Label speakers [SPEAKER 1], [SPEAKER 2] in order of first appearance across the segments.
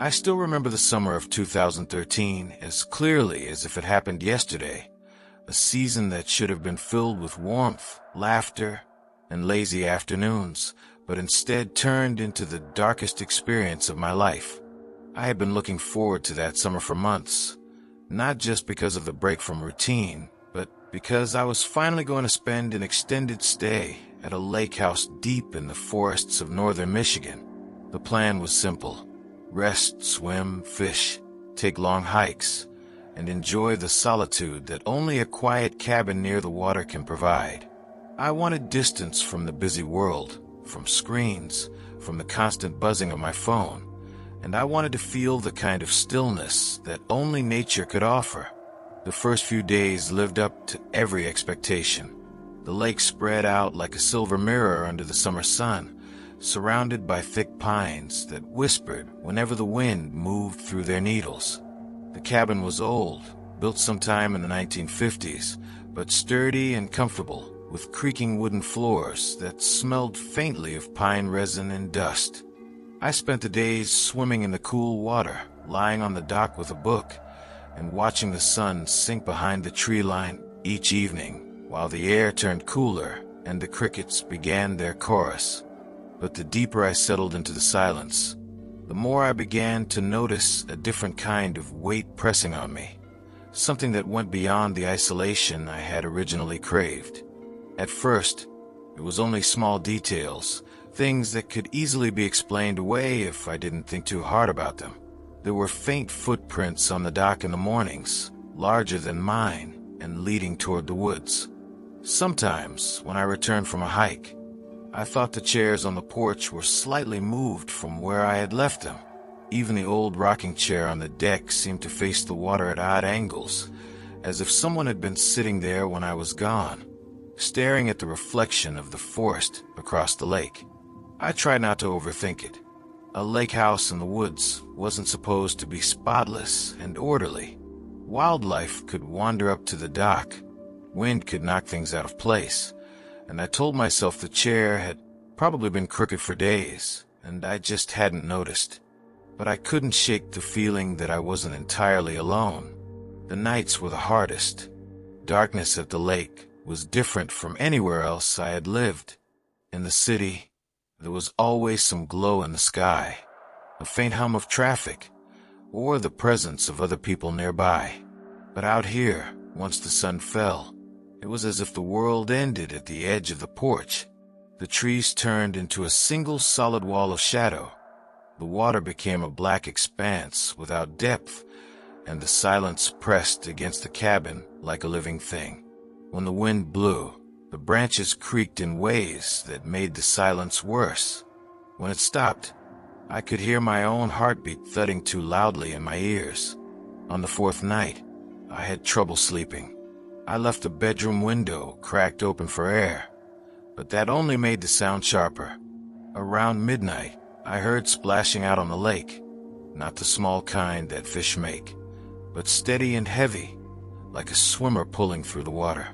[SPEAKER 1] I still remember the summer of 2013 as clearly as if it happened yesterday, a season that should have been filled with warmth, laughter, and lazy afternoons, but instead turned into the darkest experience of my life. I had been looking forward to that summer for months, not just because of the break from routine, but because I was finally going to spend an extended stay at a lake house deep in the forests of northern Michigan. The plan was simple: rest, swim, fish, take long hikes, and enjoy the solitude that only a quiet cabin near the water can provide. I wanted distance from the busy world, from screens, from the constant buzzing of my phone, and I wanted to feel the kind of stillness that only nature could offer. The first few days lived up to every expectation. The lake spread out like a silver mirror under the summer sun, surrounded by thick pines that whispered whenever the wind moved through their needles. The cabin was old, built sometime in the 1950s, but sturdy and comfortable, with creaking wooden floors that smelled faintly of pine resin and dust. I spent the days swimming in the cool water, lying on the dock with a book, and watching the sun sink behind the tree line each evening, while the air turned cooler and the crickets began their chorus. But the deeper I settled into the silence, the more I began to notice a different kind of weight pressing on me, something that went beyond the isolation I had originally craved. At first, it was only small details, things that could easily be explained away if I didn't think too hard about them. There were faint footprints on the dock in the mornings, larger than mine and leading toward the woods. Sometimes, when I returned from a hike, I thought the chairs on the porch were slightly moved from where I had left them. Even the old rocking chair on the deck seemed to face the water at odd angles, as if someone had been sitting there when I was gone, staring at the reflection of the forest across the lake. I tried not to overthink it. A lake house in the woods wasn't supposed to be spotless and orderly. Wildlife could wander up to the dock. Wind could knock things out of place. And I told myself the chair had probably been crooked for days, and I just hadn't noticed. But I couldn't shake the feeling that I wasn't entirely alone. The nights were the hardest. Darkness at the lake was different from anywhere else I had lived. In the city, there was always some glow in the sky, a faint hum of traffic, or the presence of other people nearby. But out here, once the sun fell, it was as if the world ended at the edge of the porch. The trees turned into a single solid wall of shadow. The water became a black expanse without depth, and the silence pressed against the cabin like a living thing. When the wind blew, the branches creaked in ways that made the silence worse. When it stopped, I could hear my own heartbeat thudding too loudly in my ears. On the fourth night, I had trouble sleeping. I left the bedroom window cracked open for air, but that only made the sound sharper. Around midnight, I heard splashing out on the lake, not the small kind that fish make, but steady and heavy, like a swimmer pulling through the water.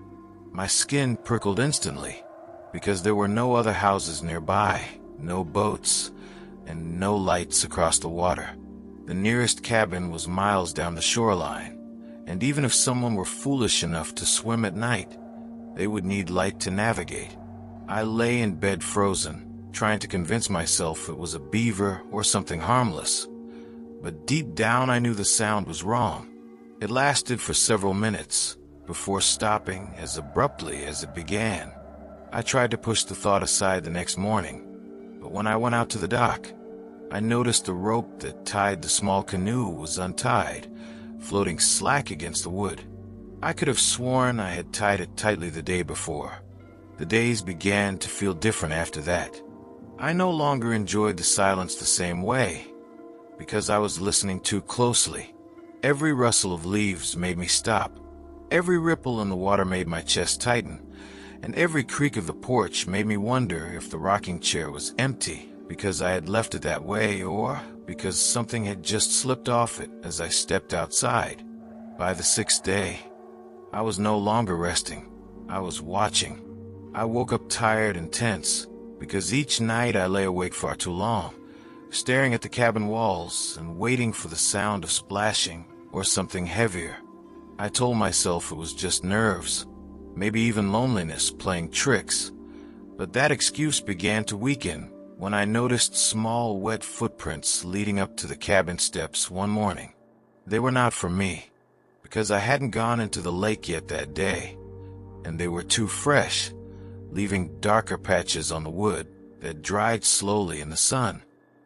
[SPEAKER 1] My skin prickled instantly, because there were no other houses nearby, no boats, and no lights across the water. The nearest cabin was miles down the shoreline, and even if someone were foolish enough to swim at night, they would need light to navigate. I lay in bed frozen, trying to convince myself it was a beaver or something harmless. But deep down I knew the sound was wrong. It lasted for several minutes, before stopping as abruptly as it began. I tried to push the thought aside the next morning, but when I went out to the dock, I noticed the rope that tied the small canoe was untied, floating slack against the wood. I could have sworn I had tied it tightly the day before. The days began to feel different after that. I no longer enjoyed the silence the same way, because I was listening too closely. Every rustle of leaves made me stop. Every ripple in the water made my chest tighten, and every creak of the porch made me wonder if the rocking chair was empty because I had left it that way, or because something had just slipped off it as I stepped outside. By the sixth day, I was no longer resting. I was watching. I woke up tired and tense, because each night I lay awake far too long, staring at the cabin walls and waiting for the sound of splashing or something heavier. I told myself it was just nerves, maybe even loneliness playing tricks, but that excuse began to weaken when I noticed small wet footprints leading up to the cabin steps one morning. They were not for me, because I hadn't gone into the lake yet that day, and they were too fresh, leaving darker patches on the wood that dried slowly in the sun.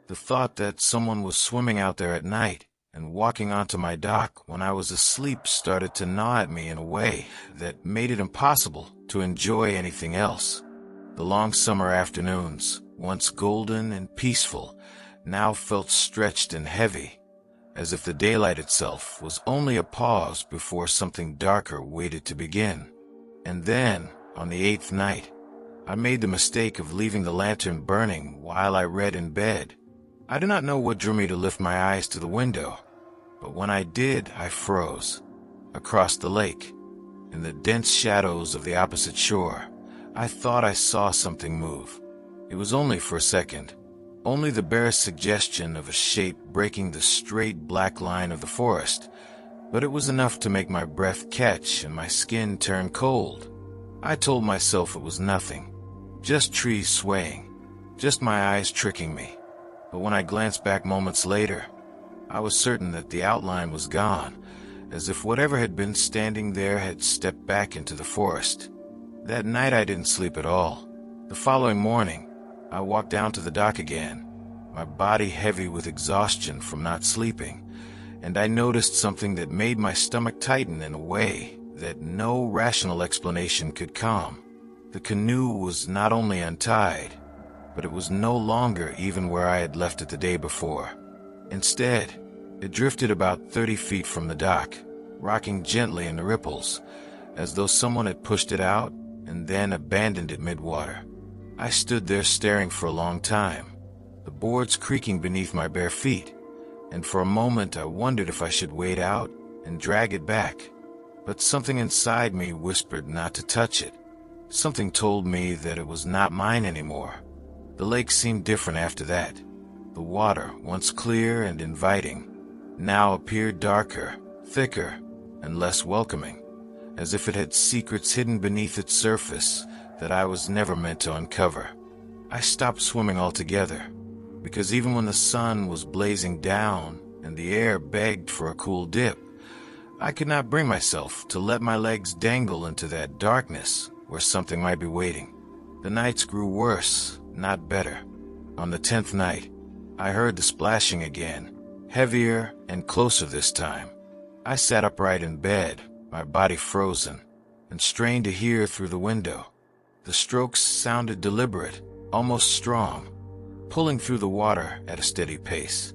[SPEAKER 1] The thought that someone was swimming out there at night and walking onto my dock when I was asleep started to gnaw at me in a way that made it impossible to enjoy anything else. The long summer afternoons, once golden and peaceful, now felt stretched and heavy, as if the daylight itself was only a pause before something darker waited to begin. And then, on the 8th night, I made the mistake of leaving the lantern burning while I read in bed. I do not know what drew me to lift my eyes to the window, but when I did, I froze. Across the lake, in the dense shadows of the opposite shore, I thought I saw something move. It was only for a second, only the barest suggestion of a shape breaking the straight black line of the forest, but it was enough to make my breath catch and my skin turn cold. I told myself it was nothing, just trees swaying, just my eyes tricking me. But when I glanced back moments later, I was certain that the outline was gone, as if whatever had been standing there had stepped back into the forest. That night I didn't sleep at all. The following morning, I walked down to the dock again, my body heavy with exhaustion from not sleeping, and I noticed something that made my stomach tighten in a way that no rational explanation could calm. The canoe was not only untied, but it was no longer even where I had left it the day before. Instead, it drifted about 30 feet from the dock, rocking gently in the ripples, as though someone had pushed it out and then abandoned it mid-water. I stood there staring for a long time, the boards creaking beneath my bare feet, and for a moment I wondered if I should wade out and drag it back. But something inside me whispered not to touch it. Something told me that it was not mine anymore. The lake seemed different after that. The water, once clear and inviting, now appeared darker, thicker, and less welcoming, as if it had secrets hidden beneath its surface that I was never meant to uncover. I stopped swimming altogether, because even when the sun was blazing down and the air begged for a cool dip, I could not bring myself to let my legs dangle into that darkness where something might be waiting. The nights grew worse, not better. On the 10th night, I heard the splashing again, heavier and closer this time. I sat upright in bed, my body frozen, and strained to hear through the window. The strokes sounded deliberate, almost strong, pulling through the water at a steady pace.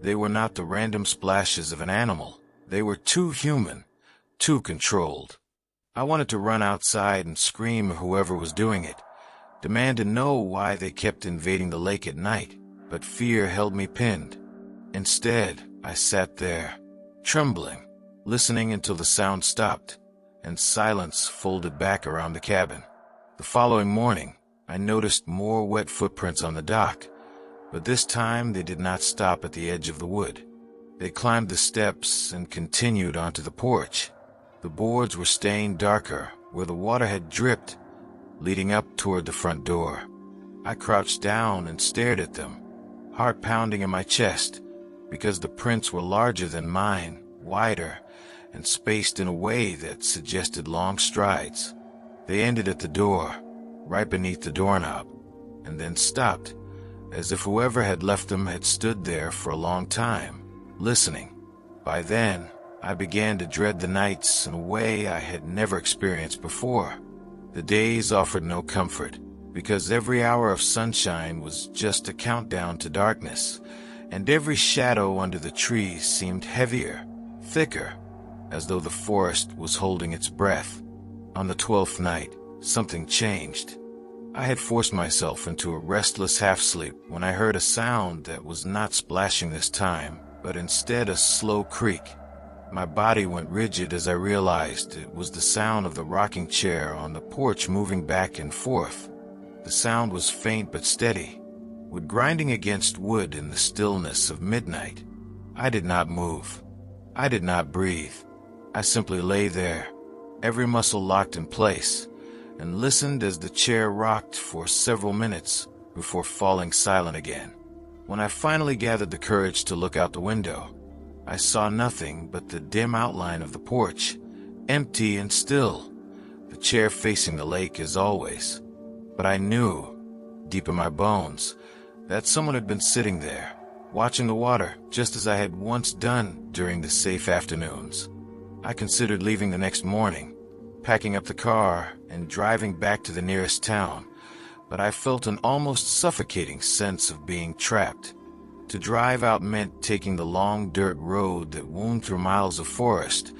[SPEAKER 1] They were not the random splashes of an animal. They were too human, too controlled. I wanted to run outside and scream at whoever was doing it, demand to know why they kept invading the lake at night, but fear held me pinned. Instead, I sat there, trembling, listening until the sound stopped, and silence folded back around the cabin. The following morning, I noticed more wet footprints on the dock, but this time they did not stop at the edge of the wood. They climbed the steps and continued onto the porch. The boards were stained darker where the water had dripped, leading up toward the front door. I crouched down and stared at them, heart pounding in my chest, because the prints were larger than mine, wider, and spaced in a way that suggested long strides. They ended at the door, right beneath the doorknob, and then stopped, as if whoever had left them had stood there for a long time, listening. By then, I began to dread the nights in a way I had never experienced before. The days offered no comfort, because every hour of sunshine was just a countdown to darkness, and every shadow under the trees seemed heavier, thicker, as though the forest was holding its breath. On the 12th night, something changed. I had forced myself into a restless half-sleep when I heard a sound that was not splashing this time, but instead a slow creak. My body went rigid as I realized it was the sound of the rocking chair on the porch moving back and forth. The sound was faint but steady, wood grinding against wood in the stillness of midnight. I did not move. I did not breathe. I simply lay there, every muscle locked in place, and listened as the chair rocked for several minutes before falling silent again. When I finally gathered the courage to look out the window, I saw nothing but the dim outline of the porch, empty and still, the chair facing the lake as always. But I knew, deep in my bones, that someone had been sitting there, watching the water, just as I had once done during the safe afternoons. I considered leaving the next morning, packing up the car and driving back to the nearest town, but I felt an almost suffocating sense of being trapped. To drive out meant taking the long dirt road that wound through miles of forest,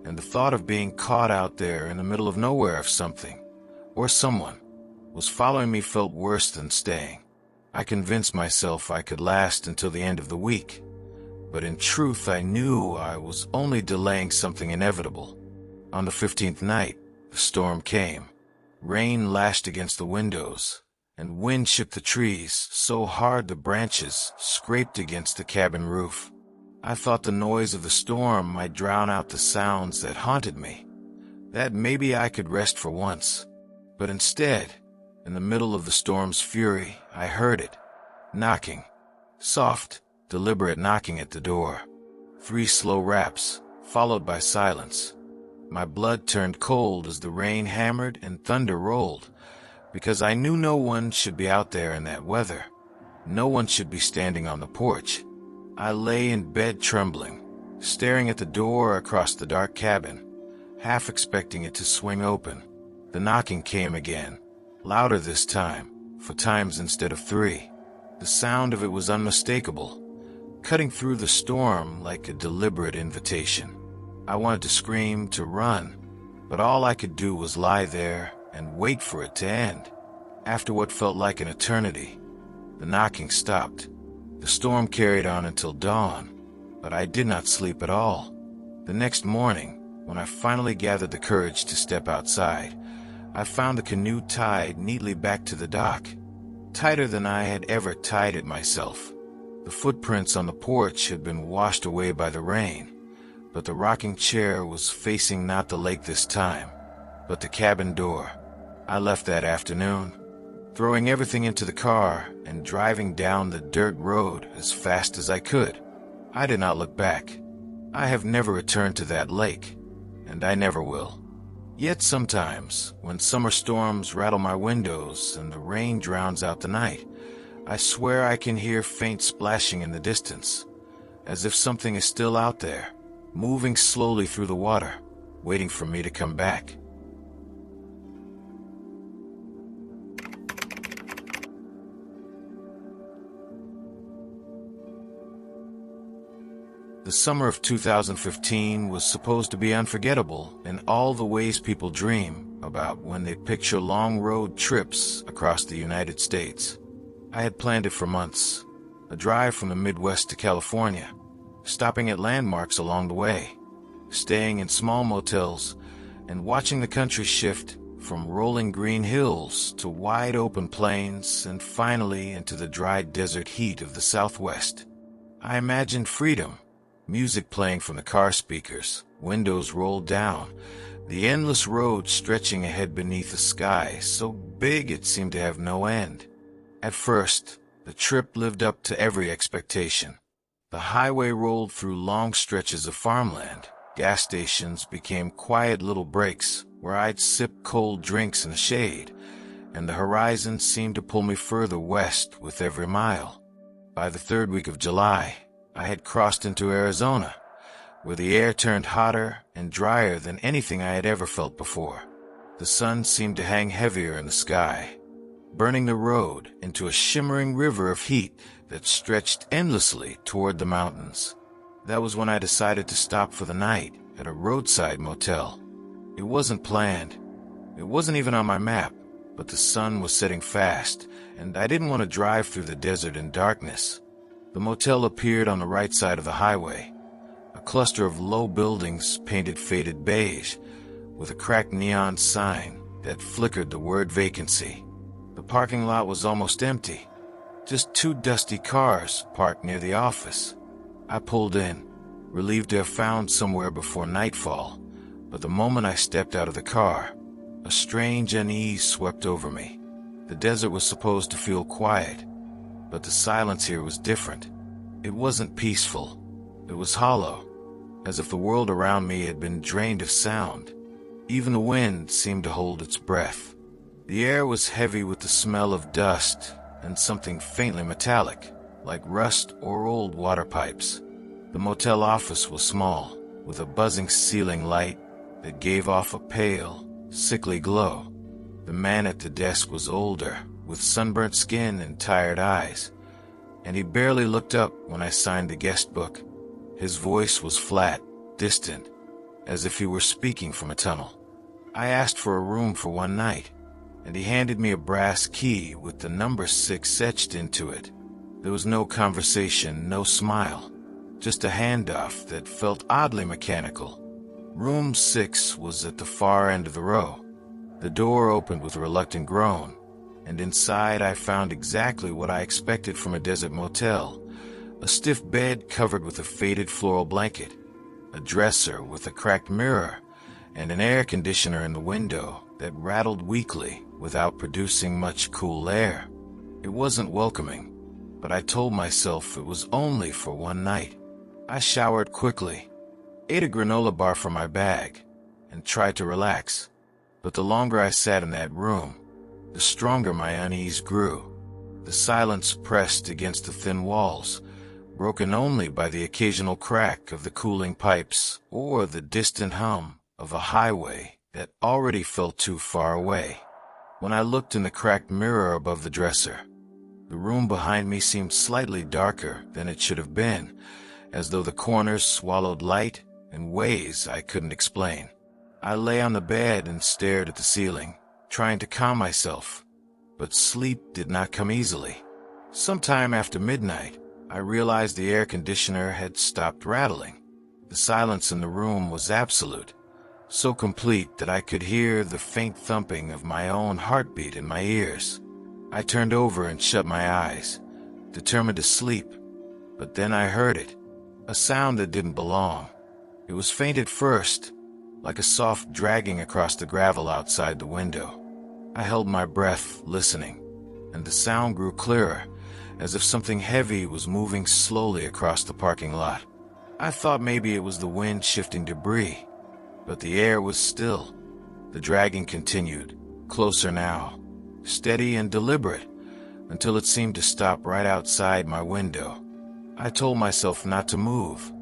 [SPEAKER 1] and the thought of being caught out there in the middle of nowhere if something, or someone, was following me felt worse than staying. I convinced myself I could last until the end of the week, but in truth I knew I was only delaying something inevitable. On the 15th night, the storm came. Rain lashed against the windows, and wind shook the trees so hard the branches scraped against the cabin roof. I thought the noise of the storm might drown out the sounds that haunted me, that maybe I could rest for once. But instead, in the middle of the storm's fury, I heard it, knocking. Soft, deliberate knocking at the door. 3 slow raps, followed by silence. My blood turned cold as the rain hammered and thunder rolled, because I knew no one should be out there in that weather. No one should be standing on the porch. I lay in bed trembling, staring at the door across the dark cabin, half expecting it to swing open. The knocking came again, louder this time, 4 times instead of 3. The sound of it was unmistakable, cutting through the storm like a deliberate invitation. I wanted to scream, to run, but all I could do was lie there and wait for it to end. After what felt like an eternity, the knocking stopped. The storm carried on until dawn, but I did not sleep at all. The next morning, when I finally gathered the courage to step outside, I found the canoe tied neatly back to the dock, tighter than I had ever tied it myself. The footprints on the porch had been washed away by the rain, but the rocking chair was facing not the lake this time, but the cabin door. I left that afternoon, throwing everything into the car and driving down the dirt road as fast as I could. I did not look back. I have never returned to that lake, and I never will. Yet sometimes, when summer storms rattle my windows and the rain drowns out the night, I swear I can hear faint splashing in the distance, as if something is still out there, moving slowly through the water, waiting for me to come back. The summer of 2015 was supposed to be unforgettable in all the ways people dream about when they picture long road trips across the United States. I had planned it for months, a drive from the Midwest to California, stopping at landmarks along the way, staying in small motels, and watching the country shift from rolling green hills to wide open plains and finally into the dry desert heat of the Southwest. I imagined freedom, music playing from the car speakers, windows rolled down, the endless road stretching ahead beneath a sky so big it seemed to have no end. At first, the trip lived up to every expectation. The highway rolled through long stretches of farmland. Gas stations became quiet little breaks where I'd sip cold drinks in the shade, and the horizon seemed to pull me further west with every mile. By the 3rd week of July, I had crossed into Arizona, where the air turned hotter and drier than anything I had ever felt before. The sun seemed to hang heavier in the sky, burning the road into a shimmering river of heat that stretched endlessly toward the mountains. That was when I decided to stop for the night at a roadside motel. It wasn't planned. It wasn't even on my map, but the sun was setting fast, and I didn't want to drive through the desert in darkness. The motel appeared on the right side of the highway, a cluster of low buildings painted faded beige, with a cracked neon sign that flickered the word vacancy. The parking lot was almost empty. Just two dusty cars parked near the office. I pulled in, relieved to have found somewhere before nightfall, but the moment I stepped out of the car, a strange unease swept over me. The desert was supposed to feel quiet, but the silence here was different. It wasn't peaceful. It was hollow, as if the world around me had been drained of sound. Even the wind seemed to hold its breath. The air was heavy with the smell of dust and something faintly metallic, like rust or old water pipes. The motel office was small, with a buzzing ceiling light that gave off a pale, sickly glow. The man at the desk was older, with sunburnt skin and tired eyes, and he barely looked up when I signed the guest book. His voice was flat, distant, as if he were speaking from a tunnel. I asked for a room for one night, and he handed me a brass key with the number 6 etched into it. There was no conversation, no smile, just a handoff that felt oddly mechanical. Room 6 was at the far end of the row. The door opened with a reluctant groan, and inside I found exactly what I expected from a desert motel. A stiff bed covered with a faded floral blanket, a dresser with a cracked mirror, and an air conditioner in the window that rattled weakly without producing much cool air. It wasn't welcoming, but I told myself it was only for one night. I showered quickly, ate a granola bar from my bag, and tried to relax. But the longer I sat in that room, the stronger my unease grew. The silence pressed against the thin walls, broken only by the occasional crack of the cooling pipes or the distant hum of a highway that already felt too far away. When I looked in the cracked mirror above the dresser, the room behind me seemed slightly darker than it should have been, as though the corners swallowed light in ways I couldn't explain. I lay on the bed and stared at the ceiling, trying to calm myself, but sleep did not come easily. Sometime after midnight, I realized the air conditioner had stopped rattling. The silence in the room was absolute, so complete that I could hear the faint thumping of my own heartbeat in my ears. I turned over and shut my eyes, determined to sleep, but then I heard it, a sound that didn't belong. It was faint at first, like a soft dragging across the gravel outside the window. I held my breath, listening, and the sound grew clearer, as if something heavy was moving slowly across the parking lot. I thought maybe it was the wind shifting debris, but the air was still. The dragging continued, closer now, steady and deliberate, until it seemed to stop right outside my window. I told myself not to move,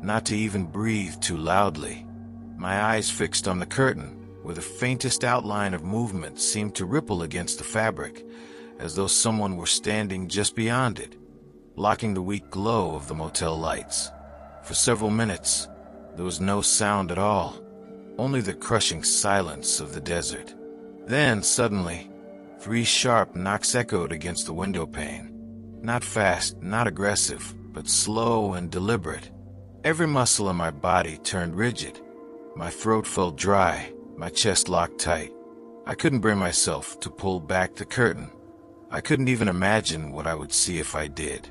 [SPEAKER 1] not to even breathe too loudly. My eyes fixed on the curtain, where the faintest outline of movement seemed to ripple against the fabric, as though someone were standing just beyond it, blocking the weak glow of the motel lights. For several minutes, there was no sound at all, only the crushing silence of the desert. Then, suddenly, 3 sharp knocks echoed against the window pane. Not fast, not aggressive, but slow and deliberate. Every muscle in my body turned rigid. My throat felt dry, my chest locked tight. I couldn't bring myself to pull back the curtain. I couldn't even imagine what I would see if I did.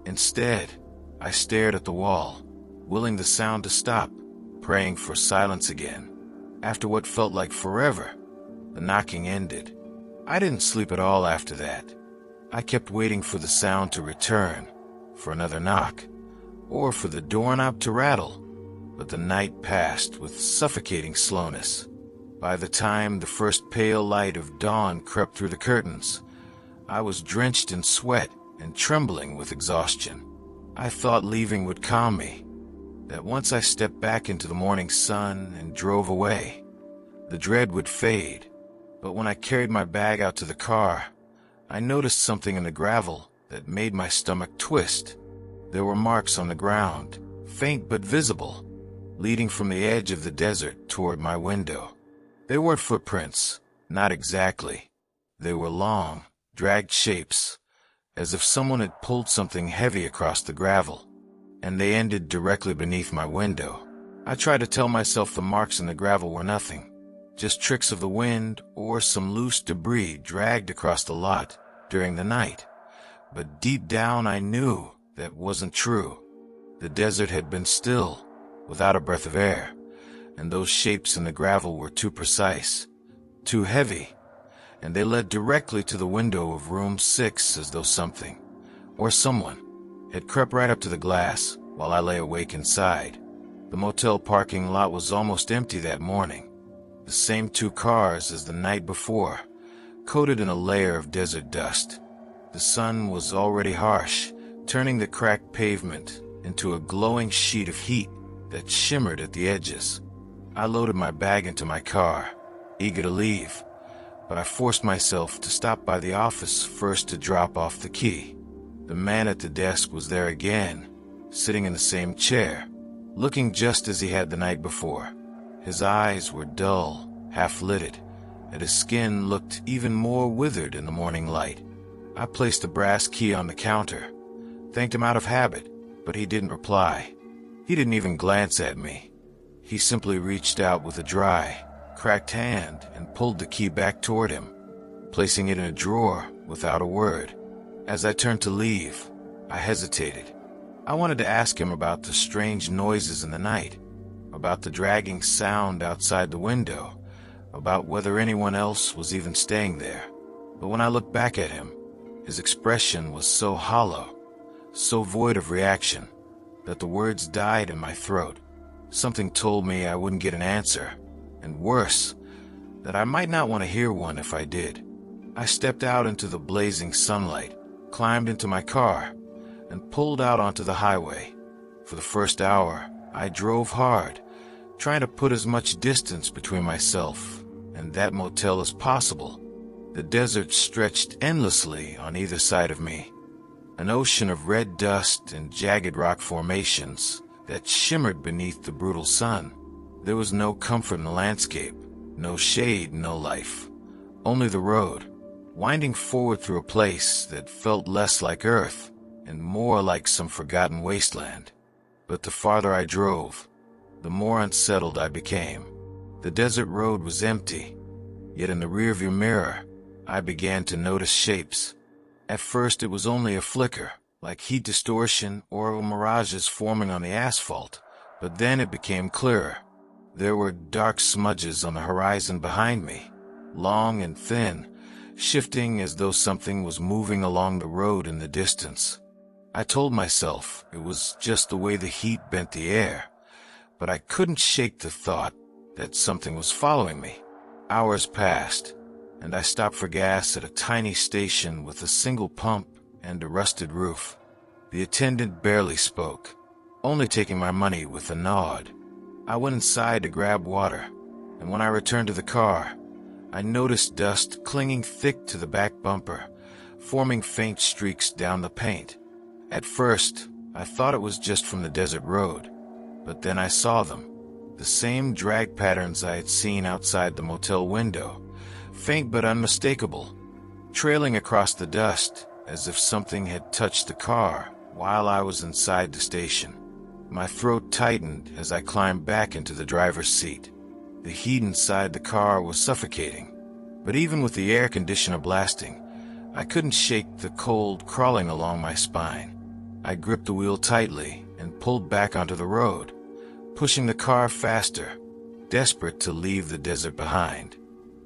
[SPEAKER 1] Instead, I stared at the wall, willing the sound to stop, praying for silence again. After what felt like forever, the knocking ended. I didn't sleep at all after that. I kept waiting for the sound to return, for another knock, or for the doorknob to rattle. But the night passed with suffocating slowness. By the time the first pale light of dawn crept through the curtains, I was drenched in sweat and trembling with exhaustion. I thought leaving would calm me, that once I stepped back into the morning sun and drove away, the dread would fade. But when I carried my bag out to the car, I noticed something in the gravel that made my stomach twist. There were marks on the ground, faint but visible, leading from the edge of the desert toward my window. They weren't footprints, not exactly. They were long, dragged shapes, as if someone had pulled something heavy across the gravel, and they ended directly beneath my window. I tried to tell myself the marks in the gravel were nothing, just tricks of the wind or some loose debris dragged across the lot during the night, But deep down I knew that wasn't true. The desert had been still, without a breath of air, and those shapes in the gravel were too precise, too heavy, and they led directly to the window of room 6 as though something, or someone, had crept right up to the glass while I lay awake inside. The motel parking lot was almost empty that morning. The same 2 cars as the night before, coated in a layer of desert dust. The sun was already harsh, turning the cracked pavement into a glowing sheet of heat that shimmered at the edges. I loaded my bag into my car, eager to leave, but I forced myself to stop by the office first to drop off the key. The man at the desk was there again, sitting in the same chair, looking just as he had the night before. His eyes were dull, half-lidded, and his skin looked even more withered in the morning light. I placed the brass key on the counter, thanked him out of habit, but he didn't reply. He didn't even glance at me. He simply reached out with a dry, cracked hand and pulled the key back toward him, placing it in a drawer without a word. As I turned to leave, I hesitated. I wanted to ask him about the strange noises in the night, about the dragging sound outside the window, about whether anyone else was even staying there. But when I looked back at him, his expression was so hollow, so void of reaction, that the words died in my throat. Something told me I wouldn't get an answer, and worse, that I might not want to hear one if I did. I stepped out into the blazing sunlight, climbed into my car, and pulled out onto the highway. For the first hour, I drove hard, trying to put as much distance between myself and that motel as possible. The desert stretched endlessly on either side of me, an ocean of red dust and jagged rock formations that shimmered beneath the brutal sun. There was no comfort in the landscape, no shade, no life, only the road, winding forward through a place that felt less like Earth and more like some forgotten wasteland. But the farther I drove, the more unsettled I became. The desert road was empty, yet in the rearview mirror, I began to notice shapes. At first it was only a flicker, like heat distortion or mirages forming on the asphalt, but then it became clearer. There were dark smudges on the horizon behind me, long and thin, shifting as though something was moving along the road in the distance. I told myself it was just the way the heat bent the air, but I couldn't shake the thought that something was following me. Hours passed, and I stopped for gas at a tiny station with a single pump and a rusted roof. The attendant barely spoke, only taking my money with a nod. I went inside to grab water, and when I returned to the car, I noticed dust clinging thick to the back bumper, forming faint streaks down the paint. At first, I thought it was just from the desert road, but then I saw them, the same drag patterns I had seen outside the motel window, faint but unmistakable, trailing across the dust as if something had touched the car while I was inside the station. My throat tightened as I climbed back into the driver's seat. The heat inside the car was suffocating, but even with the air conditioner blasting, I couldn't shake the cold crawling along my spine. I gripped the wheel tightly and pulled back onto the road, pushing the car faster, desperate to leave the desert behind.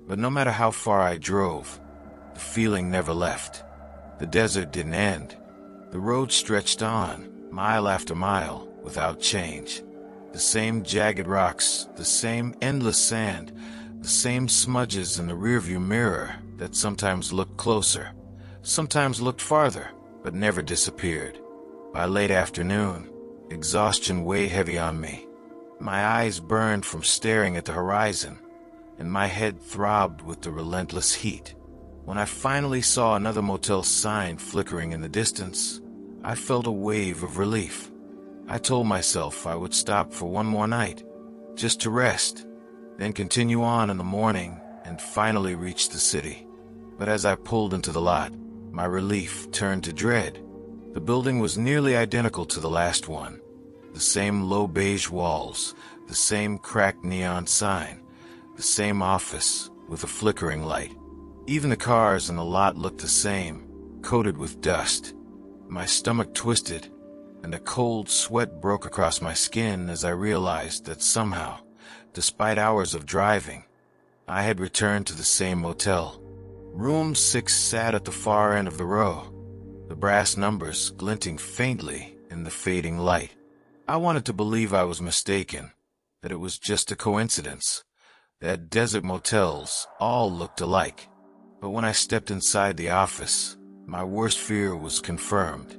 [SPEAKER 1] But no matter how far I drove, the feeling never left. The desert didn't end. The road stretched on, mile after mile, without change. The same jagged rocks, the same endless sand, the same smudges in the rearview mirror that sometimes looked closer, sometimes looked farther, but never disappeared. By late afternoon, exhaustion weighed heavy on me. My eyes burned from staring at the horizon, and my head throbbed with the relentless heat. When I finally saw another motel sign flickering in the distance, I felt a wave of relief. I told myself I would stop for one more night, just to rest, then continue on in the morning and finally reach the city. But as I pulled into the lot, my relief turned to dread. The building was nearly identical to the last one. The same low beige walls, the same cracked neon sign, the same office with a flickering light. Even the cars in the lot looked the same, coated with dust. My stomach twisted, and a cold sweat broke across my skin as I realized that somehow, despite hours of driving, I had returned to the same motel. Room 6 sat at the far end of the row, the brass numbers glinting faintly in the fading light. I wanted to believe I was mistaken, that it was just a coincidence, that desert motels all looked alike. But when I stepped inside the office, my worst fear was confirmed.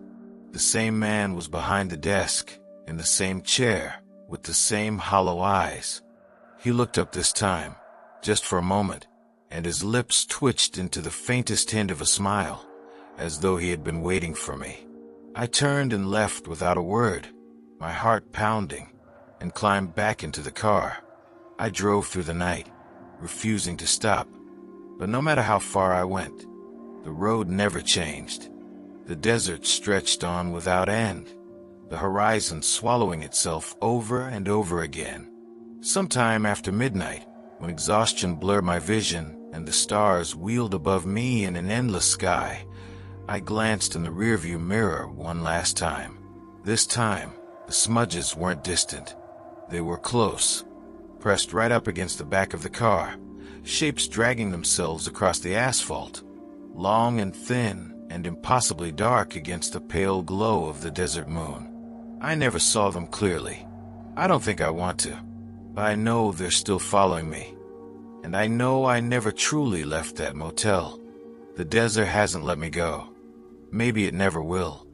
[SPEAKER 1] The same man was behind the desk, in the same chair, with the same hollow eyes. He looked up this time, just for a moment, and his lips twitched into the faintest hint of a smile, as though he had been waiting for me. I turned and left without a word, my heart pounding, and climbed back into the car. I drove through the night, refusing to stop. But no matter how far I went, the road never changed. The desert stretched on without end, the horizon swallowing itself over and over again. Sometime after midnight, when exhaustion blurred my vision and the stars wheeled above me in an endless sky, I glanced in the rearview mirror one last time. This time, the smudges weren't distant. They were close, pressed right up against the back of the car, shapes dragging themselves across the asphalt, long and thin and impossibly dark against the pale glow of the desert moon. I never saw them clearly. I don't think I want to, but I know they're still following me. And I know I never truly left that motel. The desert hasn't let me go. Maybe it never will.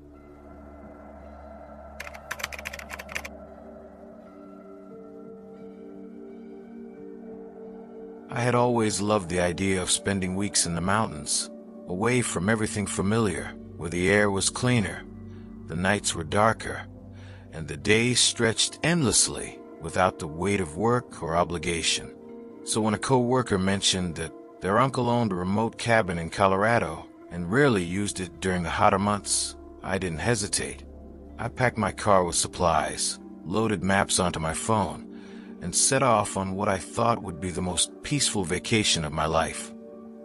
[SPEAKER 1] I had always loved the idea of spending weeks in the mountains, away from everything familiar, where the air was cleaner, the nights were darker, and the days stretched endlessly without the weight of work or obligation. So when a co-worker mentioned that their uncle owned a remote cabin in Colorado and rarely used it during the hotter months, I didn't hesitate. I packed my car with supplies, loaded maps onto my phone, and set off on what I thought would be the most peaceful vacation of my life.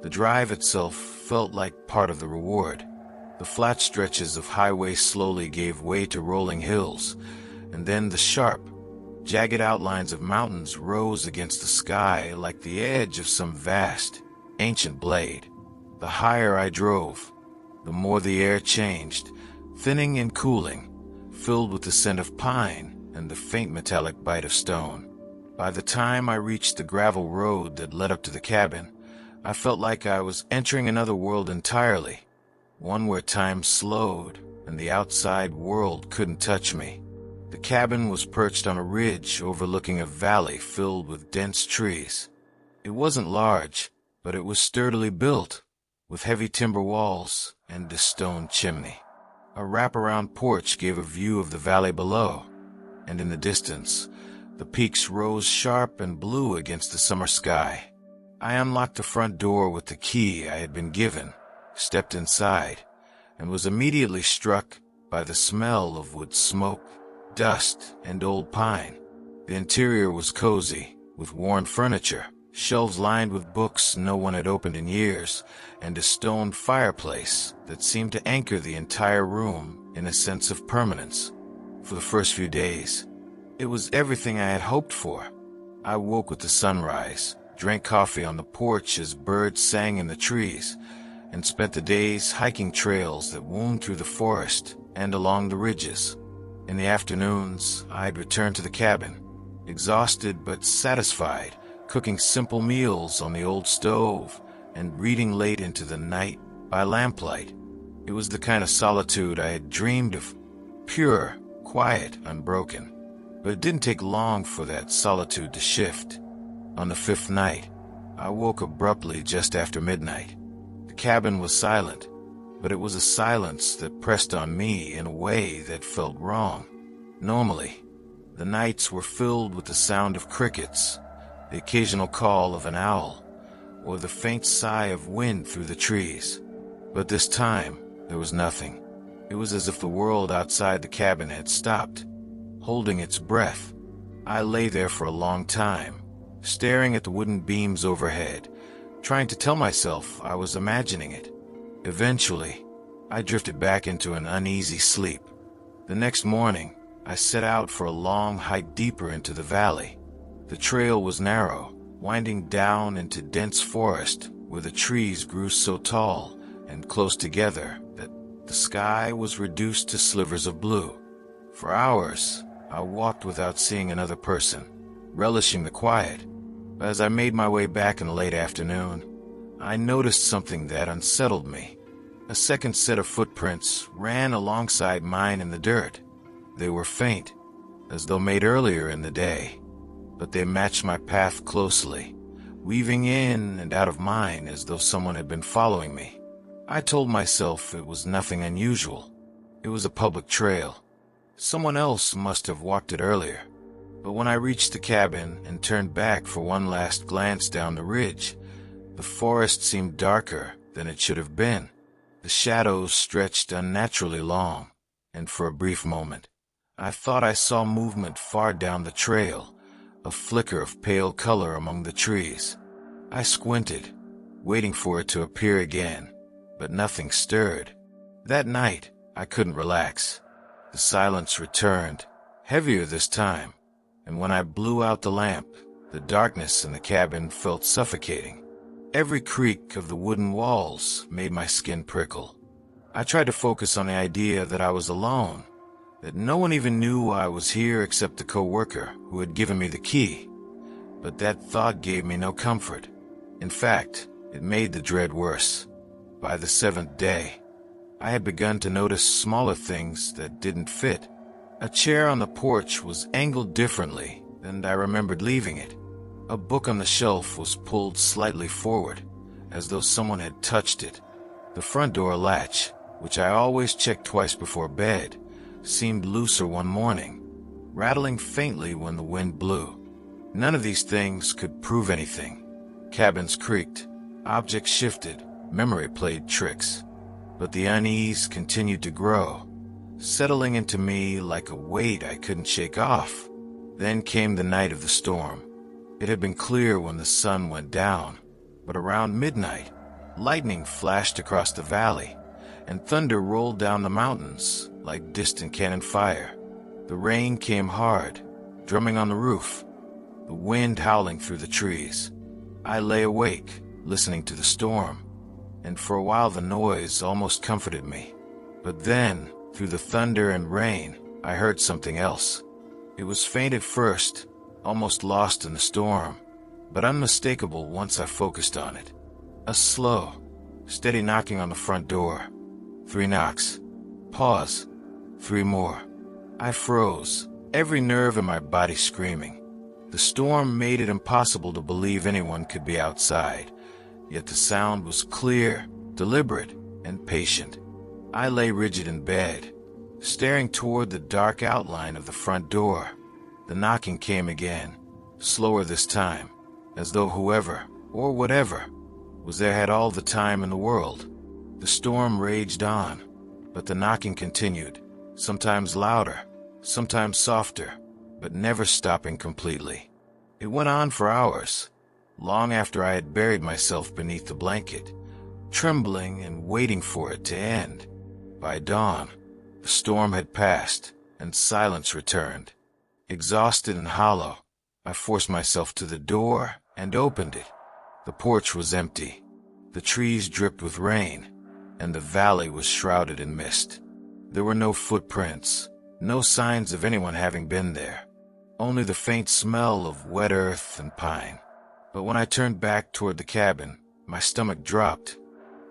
[SPEAKER 1] The drive itself felt like part of the reward. The flat stretches of highway slowly gave way to rolling hills, and then the sharp, jagged outlines of mountains rose against the sky like the edge of some vast, ancient blade. The higher I drove, the more the air changed, thinning and cooling, filled with the scent of pine and the faint metallic bite of stone. By the time I reached the gravel road that led up to the cabin, I felt like I was entering another world entirely, one where time slowed and the outside world couldn't touch me. The cabin was perched on a ridge overlooking a valley filled with dense trees. It wasn't large, but it was sturdily built, with heavy timber walls and a stone chimney. A wraparound porch gave a view of the valley below, and in the distance, the peaks rose sharp and blue against the summer sky. I unlocked the front door with the key I had been given, stepped inside, and was immediately struck by the smell of wood smoke, dust, and old pine. The interior was cozy, with worn furniture, shelves lined with books no one had opened in years, and a stone fireplace that seemed to anchor the entire room in a sense of permanence. For the first few days, it was everything I had hoped for. I woke with the sunrise, drank coffee on the porch as birds sang in the trees, and spent the days hiking trails that wound through the forest and along the ridges. In the afternoons, I'd return to the cabin, exhausted but satisfied, cooking simple meals on the old stove and reading late into the night by lamplight. It was the kind of solitude I had dreamed of, pure, quiet, unbroken. But it didn't take long for that solitude to shift. On the 5th night, I woke abruptly just after midnight. The cabin was silent, but it was a silence that pressed on me in a way that felt wrong. Normally, the nights were filled with the sound of crickets, the occasional call of an owl, or the faint sigh of wind through the trees. But this time, there was nothing. It was as if the world outside the cabin had stopped, holding its breath. I lay there for a long time, staring at the wooden beams overhead, trying to tell myself I was imagining it. Eventually, I drifted back into an uneasy sleep. The next morning, I set out for a long hike deeper into the valley. The trail was narrow, winding down into dense forest where the trees grew so tall and close together that the sky was reduced to slivers of blue. For hours, I walked without seeing another person, relishing the quiet. But as I made my way back in the late afternoon, I noticed something that unsettled me. A second set of footprints ran alongside mine in the dirt. They were faint, as though made earlier in the day, but they matched my path closely, weaving in and out of mine as though someone had been following me. I told myself it was nothing unusual. It was a public trail. Someone else must have walked it earlier. But when I reached the cabin and turned back for one last glance down the ridge, the forest seemed darker than it should have been. The shadows stretched unnaturally long, and for a brief moment, I thought I saw movement far down the trail, a flicker of pale color among the trees. I squinted, waiting for it to appear again, but nothing stirred. That night, I couldn't relax. The silence returned, heavier this time, and when I blew out the lamp, the darkness in the cabin felt suffocating. Every creak of the wooden walls made my skin prickle. I tried to focus on the idea that I was alone, that no one even knew I was here except the co-worker who had given me the key. But that thought gave me no comfort. In fact, it made the dread worse. By the 7th day, I had begun to notice smaller things that didn't fit. A chair on the porch was angled differently than I remembered leaving it. A book on the shelf was pulled slightly forward, as though someone had touched it. The front door latch, which I always checked twice before bed, seemed looser one morning, rattling faintly when the wind blew. None of these things could prove anything. Cabins creaked, objects shifted, memory played tricks. But the unease continued to grow, settling into me like a weight I couldn't shake off. Then came the night of the storm. It had been clear when the sun went down, but around midnight, lightning flashed across the valley, and thunder rolled down the mountains like distant cannon fire. The rain came hard, drumming on the roof, the wind howling through the trees. I lay awake, listening to the storm, and for a while the noise almost comforted me. But then, through the thunder and rain, I heard something else. It was faint at first, almost lost in the storm, but unmistakable once I focused on it. A slow, steady knocking on the front door. 3 knocks. Pause. 3 more. I froze, every nerve in my body screaming. The storm made it impossible to believe anyone could be outside, yet the sound was clear, deliberate, and patient. I lay rigid in bed, staring toward the dark outline of the front door. The knocking came again, slower this time, as though whoever, or whatever, was there had all the time in the world. The storm raged on, but the knocking continued, sometimes louder, sometimes softer, but never stopping completely. It went on for hours, long after I had buried myself beneath the blanket, trembling and waiting for it to end. By dawn, the storm had passed, and silence returned. Exhausted and hollow, I forced myself to the door and opened it. The porch was empty. The trees dripped with rain, and the valley was shrouded in mist. There were no footprints, no signs of anyone having been there, only the faint smell of wet earth and pine. But when I turned back toward the cabin, my stomach dropped.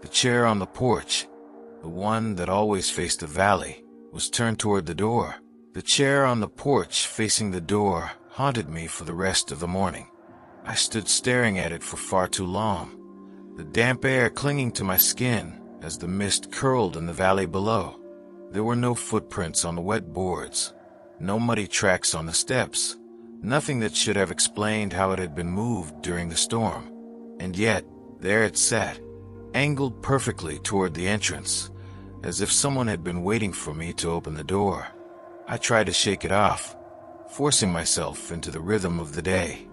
[SPEAKER 1] The chair on the porch, the one that always faced the valley, was turned toward the door. The chair on the porch facing the door haunted me for the rest of the morning. I stood staring at it for far too long, the damp air clinging to my skin as the mist curled in the valley below. There were no footprints on the wet boards, no muddy tracks on the steps, nothing that should have explained how it had been moved during the storm. And yet, there it sat, angled perfectly toward the entrance, as if someone had been waiting for me to open the door. I tried to shake it off, forcing myself into the rhythm of the day.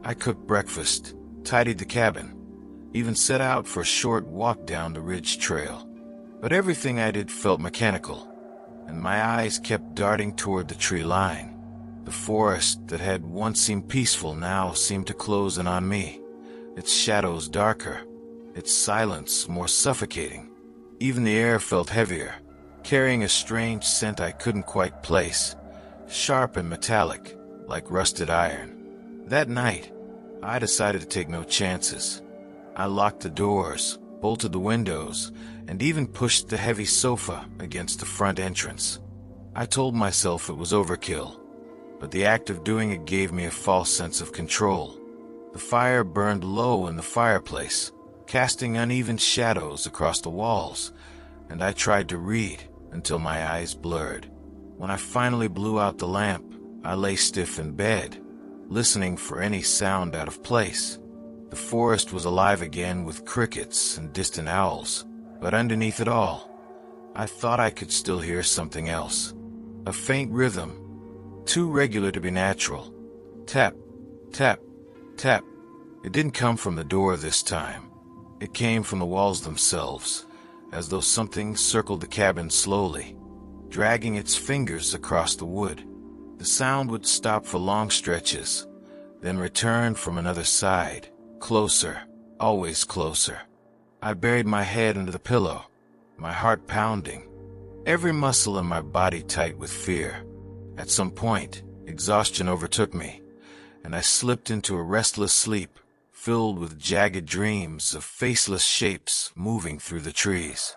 [SPEAKER 1] I cooked breakfast, tidied the cabin, even set out for a short walk down the ridge trail. But everything I did felt mechanical, and my eyes kept darting toward the tree line. The forest that had once seemed peaceful now seemed to close in on me, its shadows darker, its silence more suffocating. Even the air felt heavier, carrying a strange scent I couldn't quite place, sharp and metallic, like rusted iron. That night, I decided to take no chances. I locked the doors, bolted the windows, and even pushed the heavy sofa against the front entrance. I told myself it was overkill, but the act of doing it gave me a false sense of control. The fire burned low in the fireplace, casting uneven shadows across the walls, and I tried to read until my eyes blurred. When I finally blew out the lamp, I lay stiff in bed, listening for any sound out of place. The forest was alive again with crickets and distant owls, but underneath it all, I thought I could still hear something else. A faint rhythm, too regular to be natural. Tap, tap, tap. It didn't come from the door this time. It came from the walls themselves, as though something circled the cabin slowly, dragging its fingers across the wood. The sound would stop for long stretches, then return from another side, closer, always closer. I buried my head under the pillow, my heart pounding, every muscle in my body tight with fear. At some point, exhaustion overtook me, and I slipped into a restless sleep, filled with jagged dreams of faceless shapes moving through the trees.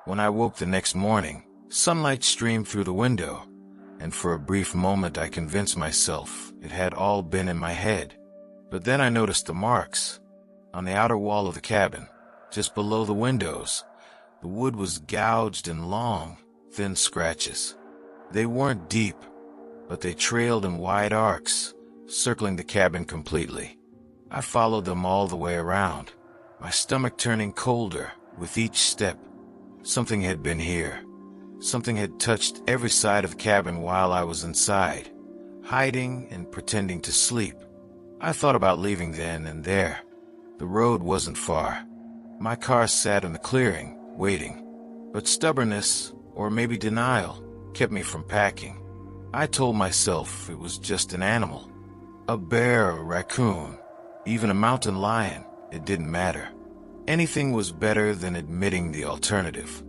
[SPEAKER 1] When I woke the next morning, sunlight streamed through the window, and for a brief moment I convinced myself it had all been in my head. But then I noticed the marks. On the outer wall of the cabin, just below the windows, the wood was gouged in long, thin scratches. They weren't deep, but they trailed in wide arcs, circling the cabin completely. I followed them all the way around, my stomach turning colder with each step. Something had been here. Something had touched every side of the cabin while I was inside, hiding and pretending to sleep. I thought about leaving then and there. The road wasn't far. My car sat in the clearing, waiting. But stubbornness, or maybe denial, kept me from packing. I told myself it was just an animal. A bear, a raccoon, even a mountain lion, it didn't matter. Anything was better than admitting the alternative.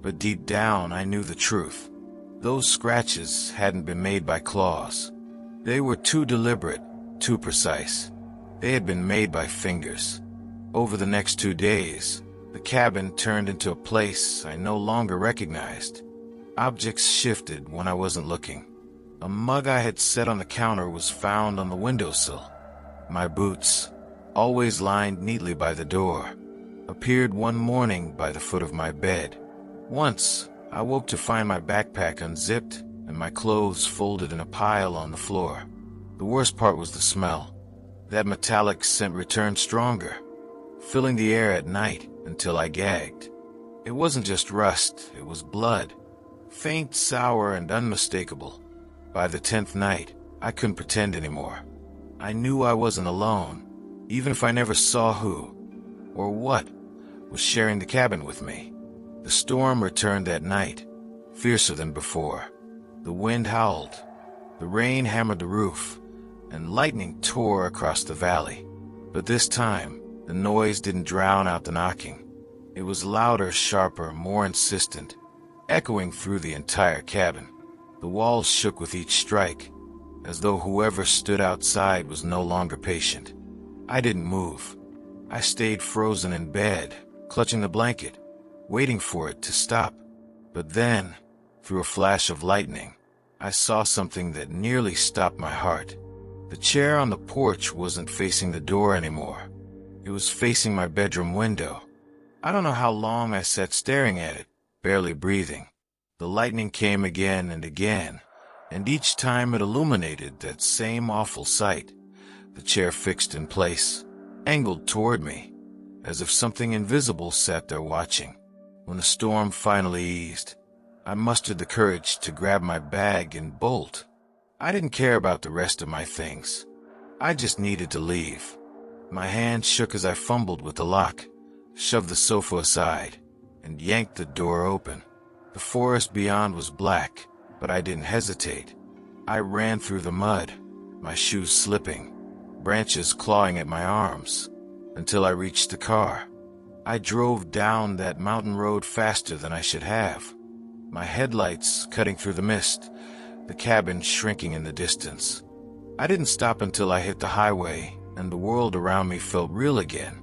[SPEAKER 1] But deep down, I knew the truth. Those scratches hadn't been made by claws. They were too deliberate, too precise. They had been made by fingers. Over the next 2 days, the cabin turned into a place I no longer recognized. Objects shifted when I wasn't looking. A mug I had set on the counter was found on the windowsill. My boots, always lined neatly by the door, appeared one morning by the foot of my bed. Once, I woke to find my backpack unzipped and my clothes folded in a pile on the floor. The worst part was the smell. That metallic scent returned stronger, filling the air at night until I gagged. It wasn't just rust, it was blood. Faint, sour, and unmistakable. By the 10th night, I couldn't pretend anymore. I knew I wasn't alone, even if I never saw who, or what, was sharing the cabin with me. The storm returned that night, fiercer than before. The wind howled, the rain hammered the roof, and lightning tore across the valley. But this time, the noise didn't drown out the knocking. It was louder, sharper, more insistent, echoing through the entire cabin. The walls shook with each strike, as though whoever stood outside was no longer patient. I didn't move. I stayed frozen in bed, clutching the blanket, waiting for it to stop. But then, through a flash of lightning, I saw something that nearly stopped my heart. The chair on the porch wasn't facing the door anymore. It was facing my bedroom window. I don't know how long I sat staring at it, barely breathing. The lightning came again, and each time it illuminated that same awful sight. The chair fixed in place, angled toward me, as if something invisible sat there watching. When the storm finally eased, I mustered the courage to grab my bag and bolt. I didn't care about the rest of my things. I just needed to leave. My hand shook as I fumbled with the lock, shoved the sofa aside, and yanked the door open. The forest beyond was black, but I didn't hesitate. I ran through the mud, my shoes slipping, branches clawing at my arms, until I reached the car. I drove down that mountain road faster than I should have, my headlights cutting through the mist, the cabin shrinking in the distance. I didn't stop until I hit the highway, and the world around me felt real again,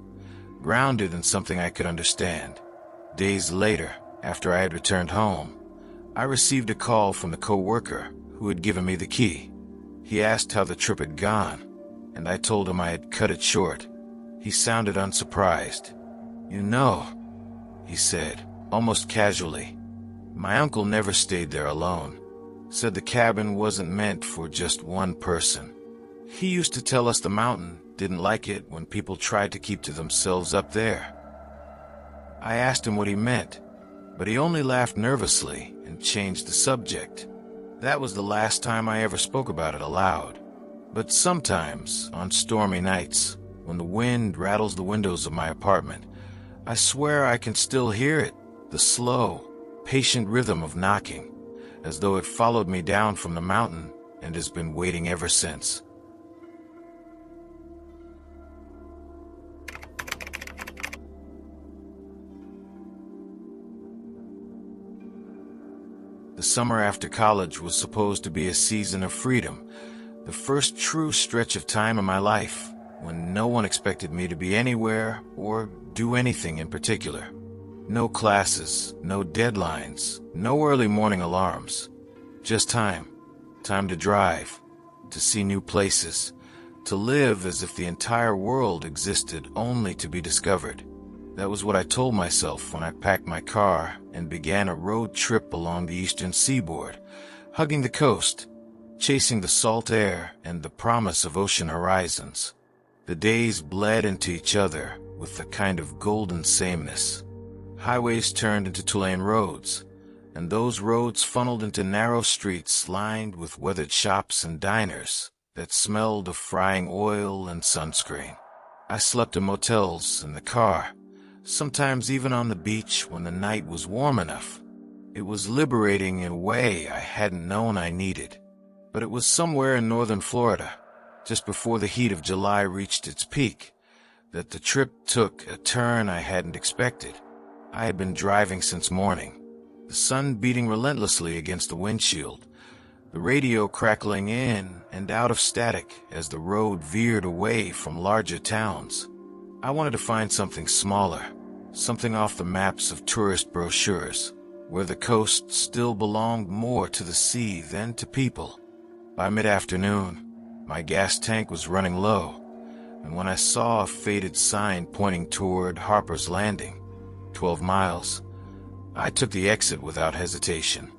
[SPEAKER 1] grounded in something I could understand. Days later, after I had returned home, I received a call from the co-worker who had given me the key. He asked how the trip had gone, and I told him I had cut it short. He sounded unsurprised. "You know," he said, almost casually, "my uncle never stayed there alone. Said the cabin wasn't meant for just one person. He used to tell us the mountain didn't like it when people tried to keep to themselves up there." I asked him what he meant, but he only laughed nervously and changed the subject. That was the last time I ever spoke about it aloud. But sometimes, on stormy nights, when the wind rattles the windows of my apartment, I swear I can still hear it, the slow, patient rhythm of knocking, as though it followed me down from the mountain and has been waiting ever since. The summer after college was supposed to be a season of freedom, the first true stretch of time in my life when no one expected me to be anywhere or do anything in particular. No classes, no deadlines, no early morning alarms. Just time. Time to drive, to see new places, to live as if the entire world existed only to be discovered. That was what I told myself when I packed my car and began a road trip along the eastern seaboard, hugging the coast, chasing the salt air and the promise of ocean horizons. The days bled into each other with a kind of golden sameness. Highways turned into two-lane roads, and those roads funneled into narrow streets lined with weathered shops and diners that smelled of frying oil and sunscreen. I slept in motels, in the car, sometimes even on the beach when the night was warm enough. It was liberating in a way I hadn't known I needed. But it was somewhere in northern Florida, just before the heat of July reached its peak, that the trip took a turn I hadn't expected. I had been driving since morning, the sun beating relentlessly against the windshield, the radio crackling in and out of static as the road veered away from larger towns. I wanted to find something smaller, something off the maps of tourist brochures, where the coast still belonged more to the sea than to people. By mid-afternoon, my gas tank was running low, and when I saw a faded sign pointing toward Harper's Landing, 12 miles, I took the exit without hesitation.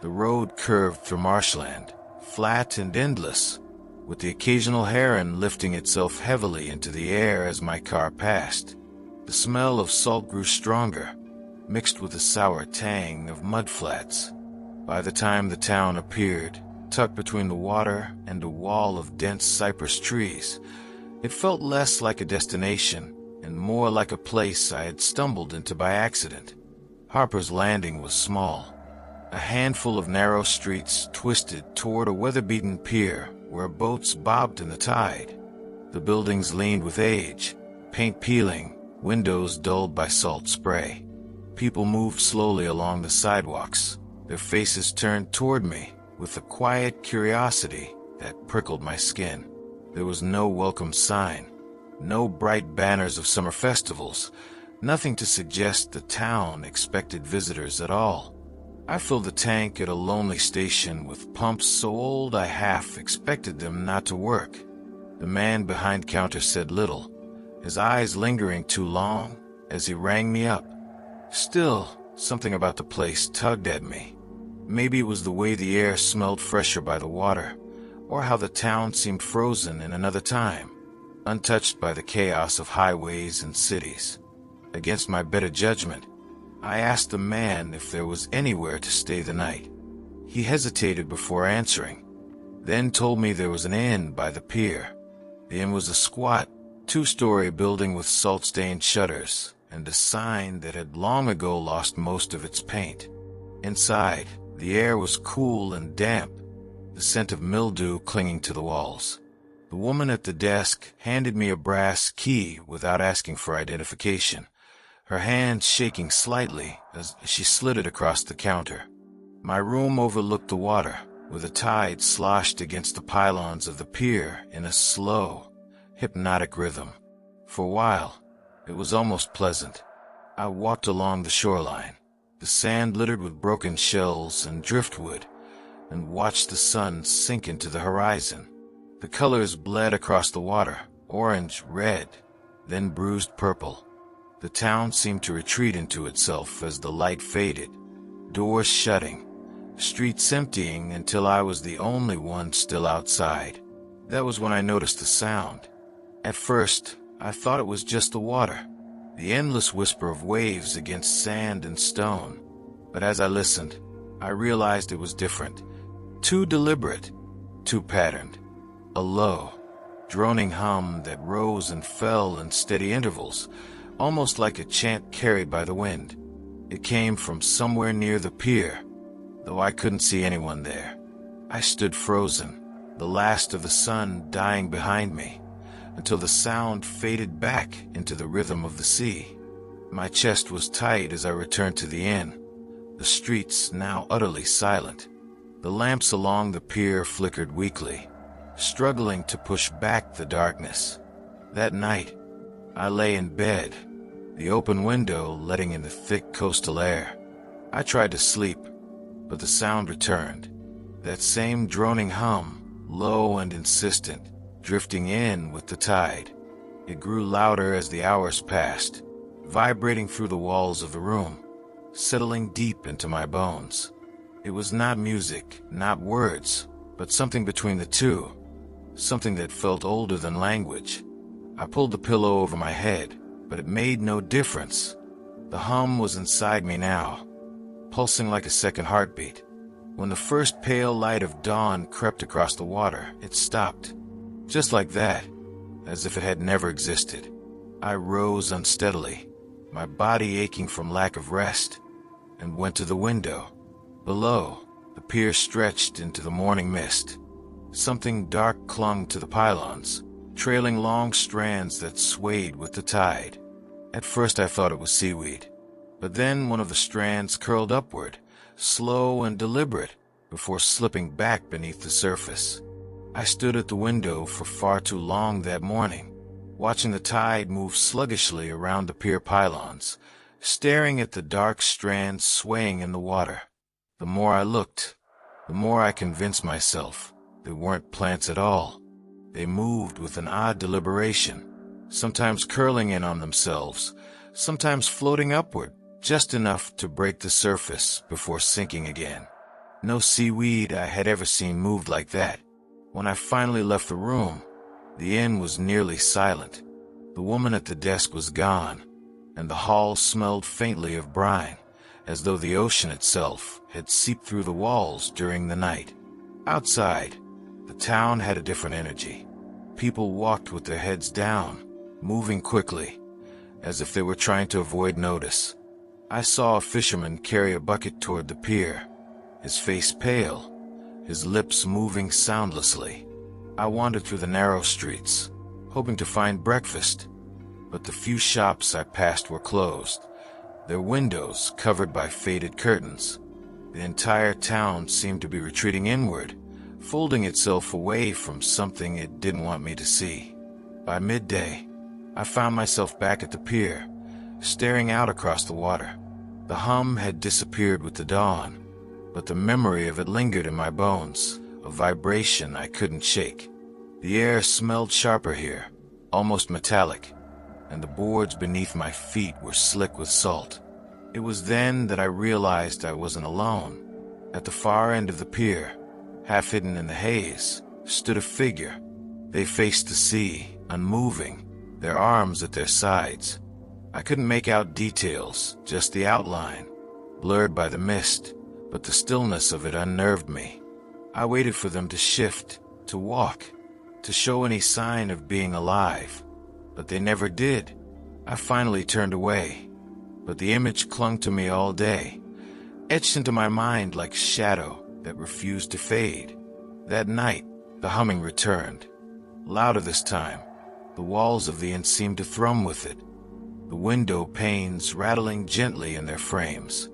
[SPEAKER 1] The road curved through marshland, flat and endless, with the occasional heron lifting itself heavily into the air as my car passed. The smell of salt grew stronger, mixed with the sour tang of mudflats. By the time the town appeared, tucked between the water and a wall of dense cypress trees, it felt less like a destination and more like a place I had stumbled into by accident. Harper's Landing was small. A handful of narrow streets twisted toward a weather-beaten pier where boats bobbed in the tide. The buildings leaned with age, paint peeling, windows dulled by salt spray. People moved slowly along the sidewalks, their faces turned toward me with a quiet curiosity that prickled my skin. There was no welcome sign, no bright banners of summer festivals, nothing to suggest the town expected visitors at all. I filled the tank at a lonely station with pumps so old I half expected them not to work. The man behind counter said little, his eyes lingering too long as he rang me up. Still, something about the place tugged at me. Maybe it was the way the air smelled fresher by the water, or how the town seemed frozen in another time, untouched by the chaos of highways and cities. Against my better judgment, I asked the man if there was anywhere to stay the night. He hesitated before answering, then told me there was an inn by the pier. The inn was a squat, two-story building with salt-stained shutters and a sign that had long ago lost most of its paint. Inside, the air was cool and damp, the scent of mildew clinging to the walls. The woman at the desk handed me a brass key without asking for identification, her hand shaking slightly as she slid it across the counter. My room overlooked the water, where the tide sloshed against the pylons of the pier in a slow, hypnotic rhythm. For a while, it was almost pleasant. I walked along the shoreline, the sand littered with broken shells and driftwood, and watched the sun sink into the horizon. The colors bled across the water, orange, red, then bruised purple. The town seemed to retreat into itself as the light faded, doors shutting, streets emptying until I was the only one still outside. That was when I noticed the sound. At first, I thought it was just the water, the endless whisper of waves against sand and stone. But as I listened, I realized it was different. Too deliberate, too patterned. A low, droning hum that rose and fell in steady intervals, almost like a chant carried by the wind. It came from somewhere near the pier, though I couldn't see anyone there. I stood frozen, the last of the sun dying behind me, until the sound faded back into the rhythm of the sea. My chest was tight as I returned to the inn, the streets now utterly silent. The lamps along the pier flickered weakly, struggling to push back the darkness. That night, I lay in bed, the open window letting in the thick coastal air. I tried to sleep, but the sound returned. That same droning hum, low and insistent, drifting in with the tide. It grew louder as the hours passed, vibrating through the walls of the room, settling deep into my bones. It was not music, not words, but something between the two. Something that felt older than language. I pulled the pillow over my head, but it made no difference. The hum was inside me now, pulsing like a second heartbeat. When the first pale light of dawn crept across the water, it stopped. Just like that, as if it had never existed. I rose unsteadily, my body aching from lack of rest, and went to the window. Below, the pier stretched into the morning mist. Something dark clung to the pylons, trailing long strands that swayed with the tide. At first I thought it was seaweed, but then one of the strands curled upward, slow and deliberate, before slipping back beneath the surface. I stood at the window for far too long that morning, watching the tide move sluggishly around the pier pylons, staring at the dark strands swaying in the water. The more I looked, the more I convinced myself they weren't plants at all. They moved with an odd deliberation, sometimes curling in on themselves, sometimes floating upward, just enough to break the surface before sinking again. No seaweed I had ever seen moved like that. When I finally left the room, the inn was nearly silent. The woman at the desk was gone, and the hall smelled faintly of brine, as though the ocean itself had seeped through the walls during the night. Outside, the town had a different energy. People walked with their heads down, moving quickly, as if they were trying to avoid notice. I saw a fisherman carry a bucket toward the pier, his face pale, his lips moving soundlessly. I wandered through the narrow streets, hoping to find breakfast, but the few shops I passed were closed, their windows covered by faded curtains. The entire town seemed to be retreating inward, folding itself away from something it didn't want me to see. By midday, I found myself back at the pier, staring out across the water. The hum had disappeared with the dawn, but the memory of it lingered in my bones, a vibration I couldn't shake. The air smelled sharper here, almost metallic, and the boards beneath my feet were slick with salt. It was then that I realized I wasn't alone. At the far end of the pier, half hidden in the haze, stood a figure. They faced the sea, unmoving, their arms at their sides. I couldn't make out details, just the outline, blurred by the mist, but the stillness of it unnerved me. I waited for them to shift, to walk, to show any sign of being alive, but they never did. I finally turned away, but the image clung to me all day, etched into my mind like shadow that refused to fade. That night, the humming returned, louder this time. The walls of the inn seemed to thrum with it, the window panes rattling gently in their frames.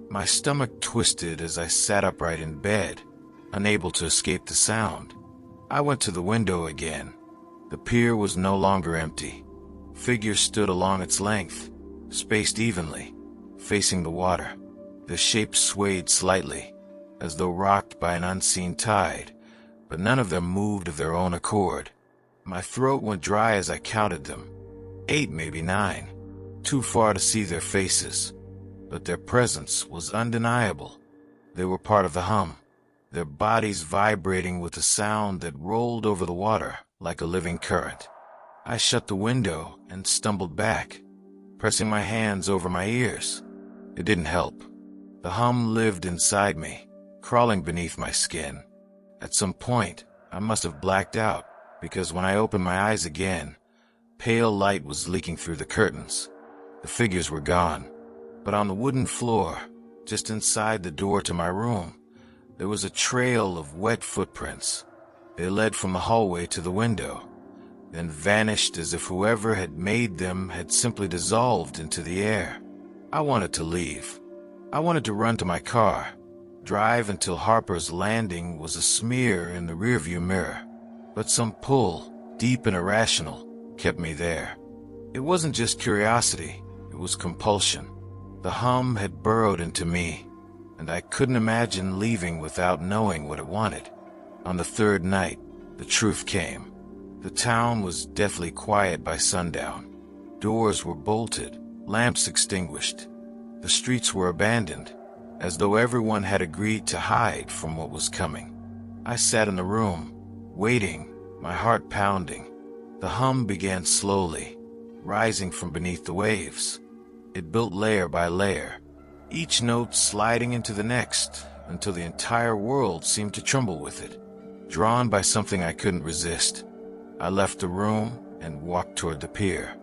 [SPEAKER 1] My stomach twisted as I sat upright in bed, unable to escape the sound. I went to the window again. The pier was no longer empty. Figures stood along its length, spaced evenly, facing the water. The shapes swayed slightly, as though rocked by an unseen tide, but none of them moved of their own accord. My throat went dry as I counted them. 8, maybe 9. Too far to see their faces, but their presence was undeniable. They were part of the hum, their bodies vibrating with a sound that rolled over the water like a living current. I shut the window and stumbled back, pressing my hands over my ears. It didn't help. The hum lived inside me, crawling beneath my skin. At some point, I must have blacked out, because when I opened my eyes again, pale light was leaking through the curtains. The figures were gone, but on the wooden floor, just inside the door to my room, there was a trail of wet footprints. They led from the hallway to the window, then vanished as if whoever had made them had simply dissolved into the air. I wanted to leave. I wanted to run to my car, drive until Harper's Landing was a smear in the rearview mirror. But some pull, deep and irrational, kept me there. It wasn't just curiosity, it was compulsion. The hum had burrowed into me, and I couldn't imagine leaving without knowing what it wanted. On the third night, the truth came. The town was deathly quiet by sundown. Doors were bolted, lamps extinguished. The streets were abandoned, as though everyone had agreed to hide from what was coming. I sat in the room, waiting, my heart pounding. The hum began slowly, rising from beneath the waves. It built layer by layer, each note sliding into the next, until the entire world seemed to tremble with it. Drawn by something I couldn't resist, I left the room and walked toward the pier.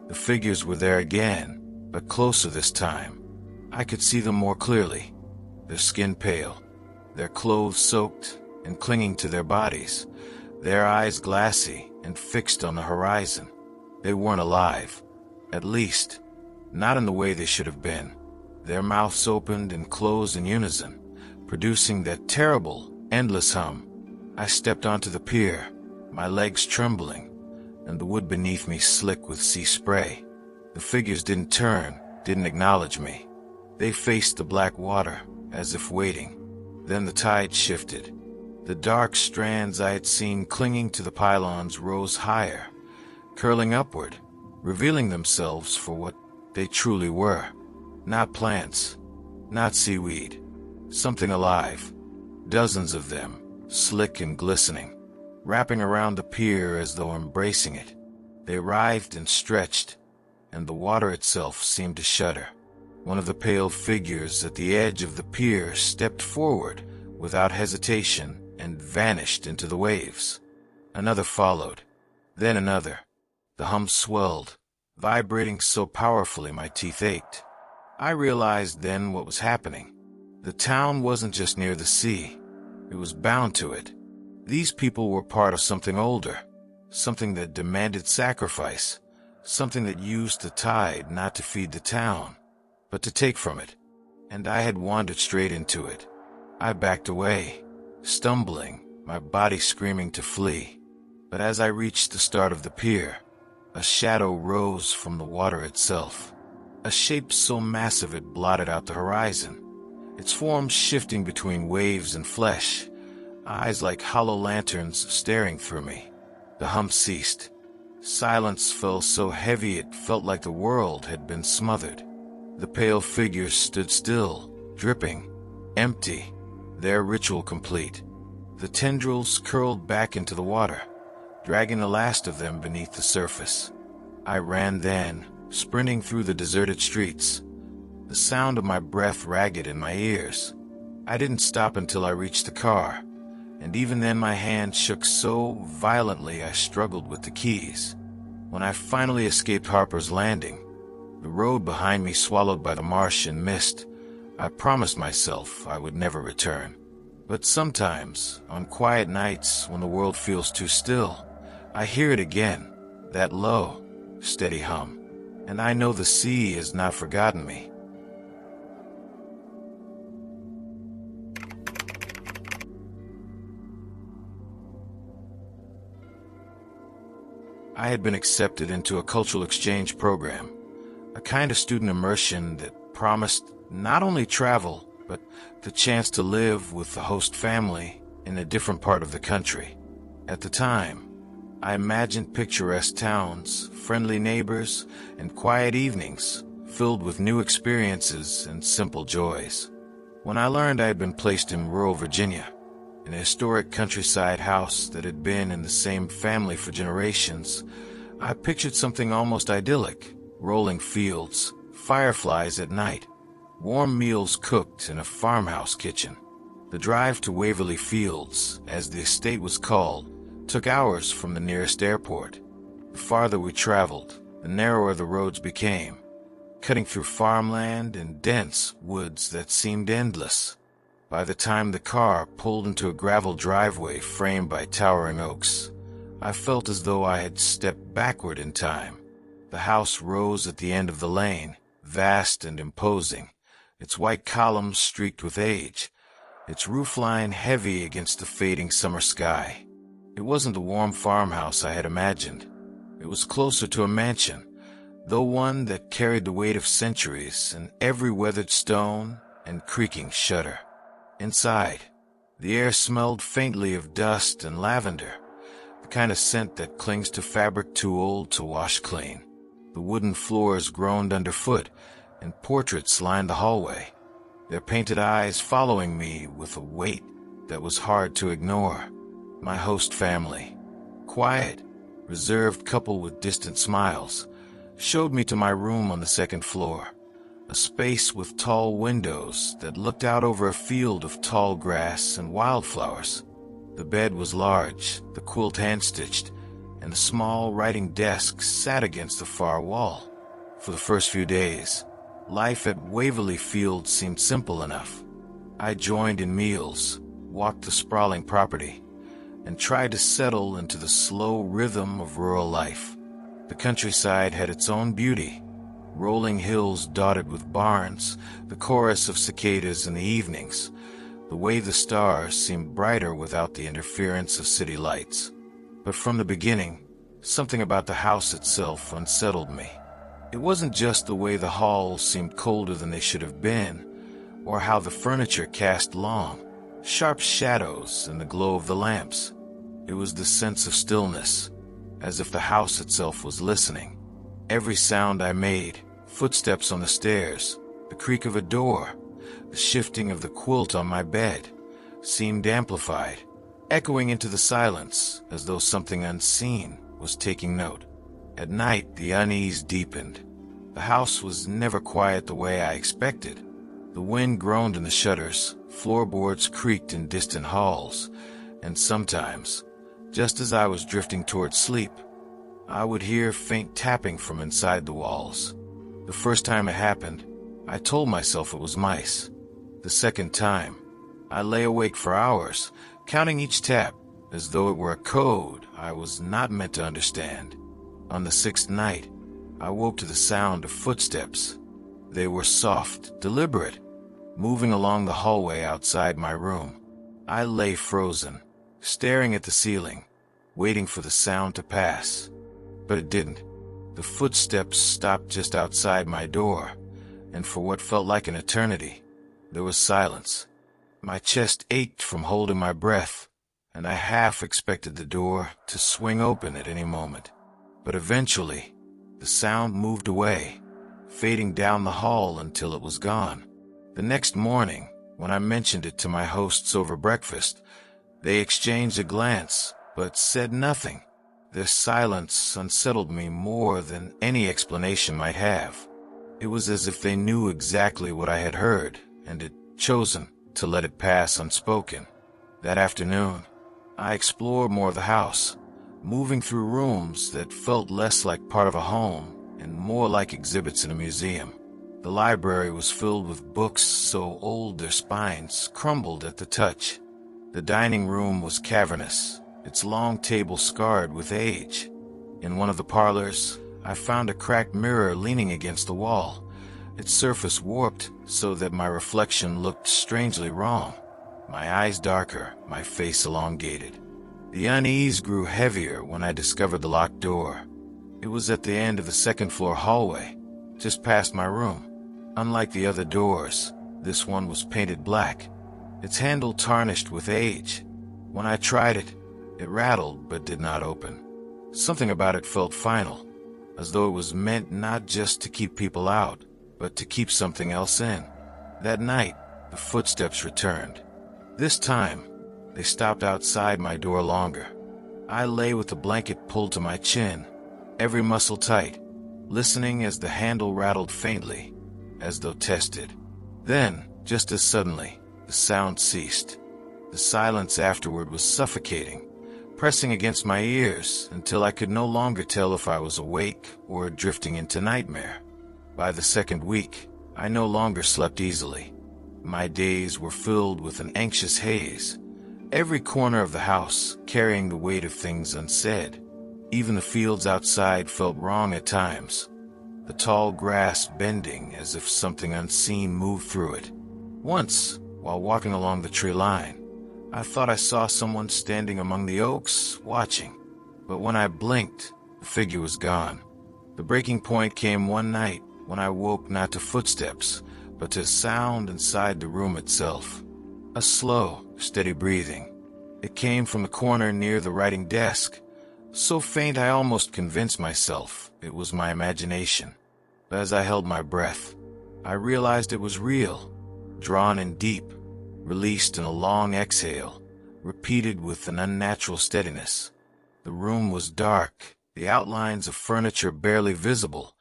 [SPEAKER 1] The figures were there again, but closer this time. I could see them more clearly, their skin pale, their clothes soaked and clinging to their bodies, their eyes glassy and fixed on the horizon. They weren't alive, at least, not in the way they should have been. Their mouths opened and closed in unison, producing that terrible, endless hum. I stepped onto the pier, my legs trembling, and the wood beneath me slick with sea spray. The figures didn't turn, didn't acknowledge me. They faced the black water, as if waiting. Then the tide shifted. The dark strands I had seen clinging to the pylons rose higher, curling upward, revealing themselves for what they truly were. Not plants, not seaweed, something alive. Dozens of them, slick and glistening, wrapping around the pier as though embracing it. They writhed and stretched, and the water itself seemed to shudder. One of the pale figures at the edge of the pier stepped forward without hesitation and vanished into the waves. Another followed, then another. The hum swelled, vibrating so powerfully my teeth ached. I realized then what was happening. The town wasn't just near the sea. It was bound to it. These people were part of something older, something that demanded sacrifice, something that used the tide not to feed the town, but to take from it. And I had wandered straight into it. I backed away, stumbling, my body screaming to flee. But as I reached the start of the pier, a shadow rose from the water itself, a shape so massive it blotted out the horizon, its form shifting between waves and flesh, eyes like hollow lanterns staring through me. The hum ceased. Silence fell so heavy it felt like the world had been smothered. The pale figures stood still, dripping, empty, their ritual complete. The tendrils curled back into the water, dragging the last of them beneath the surface. I ran then, sprinting through the deserted streets, the sound of my breath ragged in my ears. I didn't stop until I reached the car, and even then my hand shook so violently I struggled with the keys. When I finally escaped Harper's Landing, the road behind me swallowed by the marsh and mist, I promised myself I would never return. But sometimes, on quiet nights when the world feels too still, I hear it again, that low, steady hum, and I know the sea has not forgotten me. I had been accepted into a cultural exchange program, a kind of student immersion that promised not only travel, but the chance to live with the host family in a different part of the country. At the time, I imagined picturesque towns, friendly neighbors, and quiet evenings filled with new experiences and simple joys. When I learned I had been placed in rural Virginia, in a historic countryside house that had been in the same family for generations, I pictured something almost idyllic: rolling fields, fireflies at night, warm meals cooked in a farmhouse kitchen. The drive to Waverly Fields, as the estate was called, took hours from the nearest airport. The farther we traveled, the narrower the roads became, cutting through farmland and dense woods that seemed endless. By the time the car pulled into a gravel driveway framed by towering oaks, I felt as though I had stepped backward in time. The house rose at the end of the lane, vast and imposing, its white columns streaked with age, its roofline heavy against the fading summer sky. It wasn't the warm farmhouse I had imagined. It was closer to a mansion, though one that carried the weight of centuries in every weathered stone and creaking shutter. Inside, the air smelled faintly of dust and lavender, the kind of scent that clings to fabric too old to wash clean. The wooden floors groaned underfoot, and portraits lined the hallway, their painted eyes following me with a weight that was hard to ignore. My host family, quiet, reserved couple with distant smiles, showed me to my room on the second floor, a space with tall windows that looked out over a field of tall grass and wildflowers. The bed was large, the quilt hand-stitched, and the small writing desk sat against the far wall. For the first few days, life at Waverly Field seemed simple enough. I joined in meals, walked the sprawling property, and tried to settle into the slow rhythm of rural life. The countryside had its own beauty: rolling hills dotted with barns, the chorus of cicadas in the evenings, the way the stars seemed brighter without the interference of city lights. But from the beginning, something about the house itself unsettled me. It wasn't just the way the halls seemed colder than they should have been, or how the furniture cast long, sharp shadows in the glow of the lamps. It was the sense of stillness, as if the house itself was listening. Every sound I made, footsteps on the stairs, the creak of a door, the shifting of the quilt on my bed, seemed amplified, echoing into the silence as though something unseen was taking note. At night, the unease deepened. The house was never quiet the way I expected. The wind groaned in the shutters, floorboards creaked in distant halls, and sometimes, just as I was drifting toward sleep, I would hear faint tapping from inside the walls. The first time it happened, I told myself it was mice. The second time, I lay awake for hours, counting each tap as though it were a code I was not meant to understand. On the sixth night, I woke to the sound of footsteps. They were soft, deliberate, moving along the hallway outside my room. I lay frozen, staring at the ceiling, waiting for the sound to pass. But it didn't. The footsteps stopped just outside my door, and for what felt like an eternity, there was silence. My chest ached from holding my breath, and I half expected the door to swing open at any moment. But eventually, the sound moved away, fading down the hall until it was gone. The next morning, when I mentioned it to my hosts over breakfast, they exchanged a glance, but said nothing. Their silence unsettled me more than any explanation might have. It was as if they knew exactly what I had heard, and had chosen to let it pass unspoken. That afternoon, I explored more of the house, moving through rooms that felt less like part of a home and more like exhibits in a museum. The library was filled with books so old their spines crumbled at the touch. The dining room was cavernous, its long table scarred with age. In one of the parlors, I found a cracked mirror leaning against the wall, its surface warped so that my reflection looked strangely wrong. My eyes darker, my face elongated. The unease grew heavier when I discovered the locked door. It was at the end of the second-floor hallway, just past my room. Unlike the other doors, this one was painted black, its handle tarnished with age. When I tried it, it rattled but did not open. Something about it felt final, as though it was meant not just to keep people out, but to keep something else in. That night, the footsteps returned. This time, they stopped outside my door longer. I lay with the blanket pulled to my chin, every muscle tight, listening as the handle rattled faintly, as though tested. Then, just as suddenly, the sound ceased. The silence afterward was suffocating, pressing against my ears until I could no longer tell if I was awake or drifting into nightmare. By the second week, I no longer slept easily. My days were filled with an anxious haze, every corner of the house carrying the weight of things unsaid. Even the fields outside felt wrong at times, the tall grass bending as if something unseen moved through it. Once, while walking along the tree line, I thought I saw someone standing among the oaks, watching. But when I blinked, the figure was gone. The breaking point came one night when I woke not to footsteps, but to sound inside the room itself. A slow, steady breathing. It came from the corner near the writing desk, so faint I almost convinced myself it was my imagination. But as I held my breath, I realized it was real, drawn in deep, released in a long exhale, repeated with an unnatural steadiness. The room was dark, the outlines of furniture barely visible,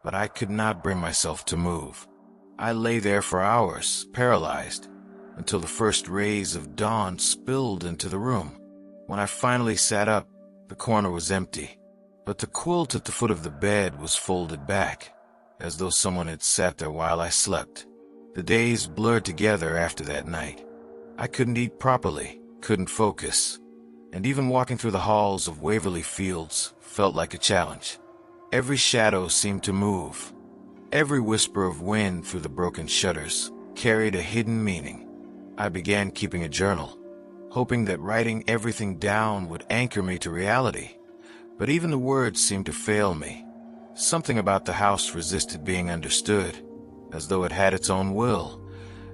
[SPEAKER 1] but I could not bring myself to move. I lay there for hours, paralyzed, until the first rays of dawn spilled into the room. When I finally sat up, the corner was empty, but the quilt at the foot of the bed was folded back, as though someone had sat there while I slept. The days blurred together after that night. I couldn't eat properly, couldn't focus, and even walking through the halls of Waverly Fields felt like a challenge. Every shadow seemed to move. Every whisper of wind through the broken shutters carried a hidden meaning. I began keeping a journal, hoping that writing everything down would anchor me to reality. But even the words seemed to fail me. Something about the house resisted being understood, as though it had its own will,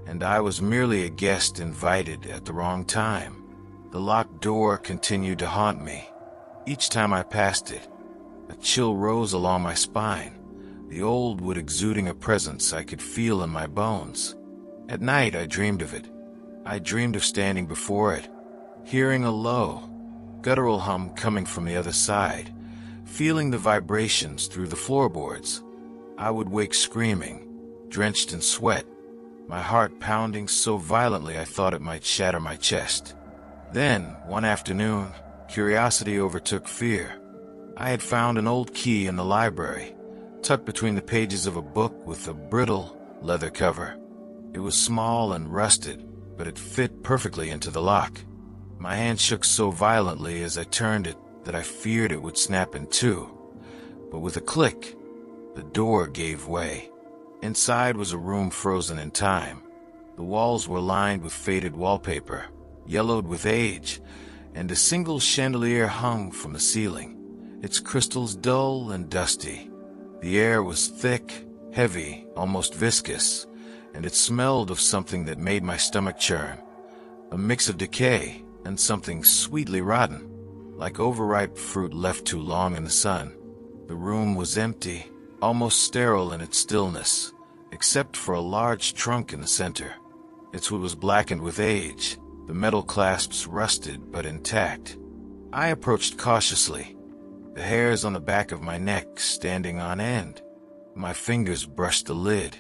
[SPEAKER 1] and I was merely a guest invited at the wrong time. The locked door continued to haunt me. Each time I passed it, a chill rose along my spine, the old wood exuding a presence I could feel in my bones. At night I dreamed of it. I dreamed of standing before it, hearing a low, guttural hum coming from the other side, feeling the vibrations through the floorboards. I would wake screaming, drenched in sweat, my heart pounding so violently I thought it might shatter my chest. Then, one afternoon, curiosity overtook fear. I had found an old key in the library, tucked between the pages of a book with a brittle leather cover. It was small and rusted, but it fit perfectly into the lock. My hand shook so violently as I turned it that I feared it would snap in two. But with a click, the door gave way. Inside was a room frozen in time. The walls were lined with faded wallpaper, yellowed with age, and a single chandelier hung from the ceiling, its crystals dull and dusty. The air was thick, heavy, almost viscous, and it smelled of something that made my stomach churn, a mix of decay and something sweetly rotten, like overripe fruit left too long in the sun. The room was empty, almost sterile in its stillness, except for a large trunk in the center. Its wood was blackened with age, the metal clasps rusted but intact. I approached cautiously, the hairs on the back of my neck standing on end. My fingers brushed the lid,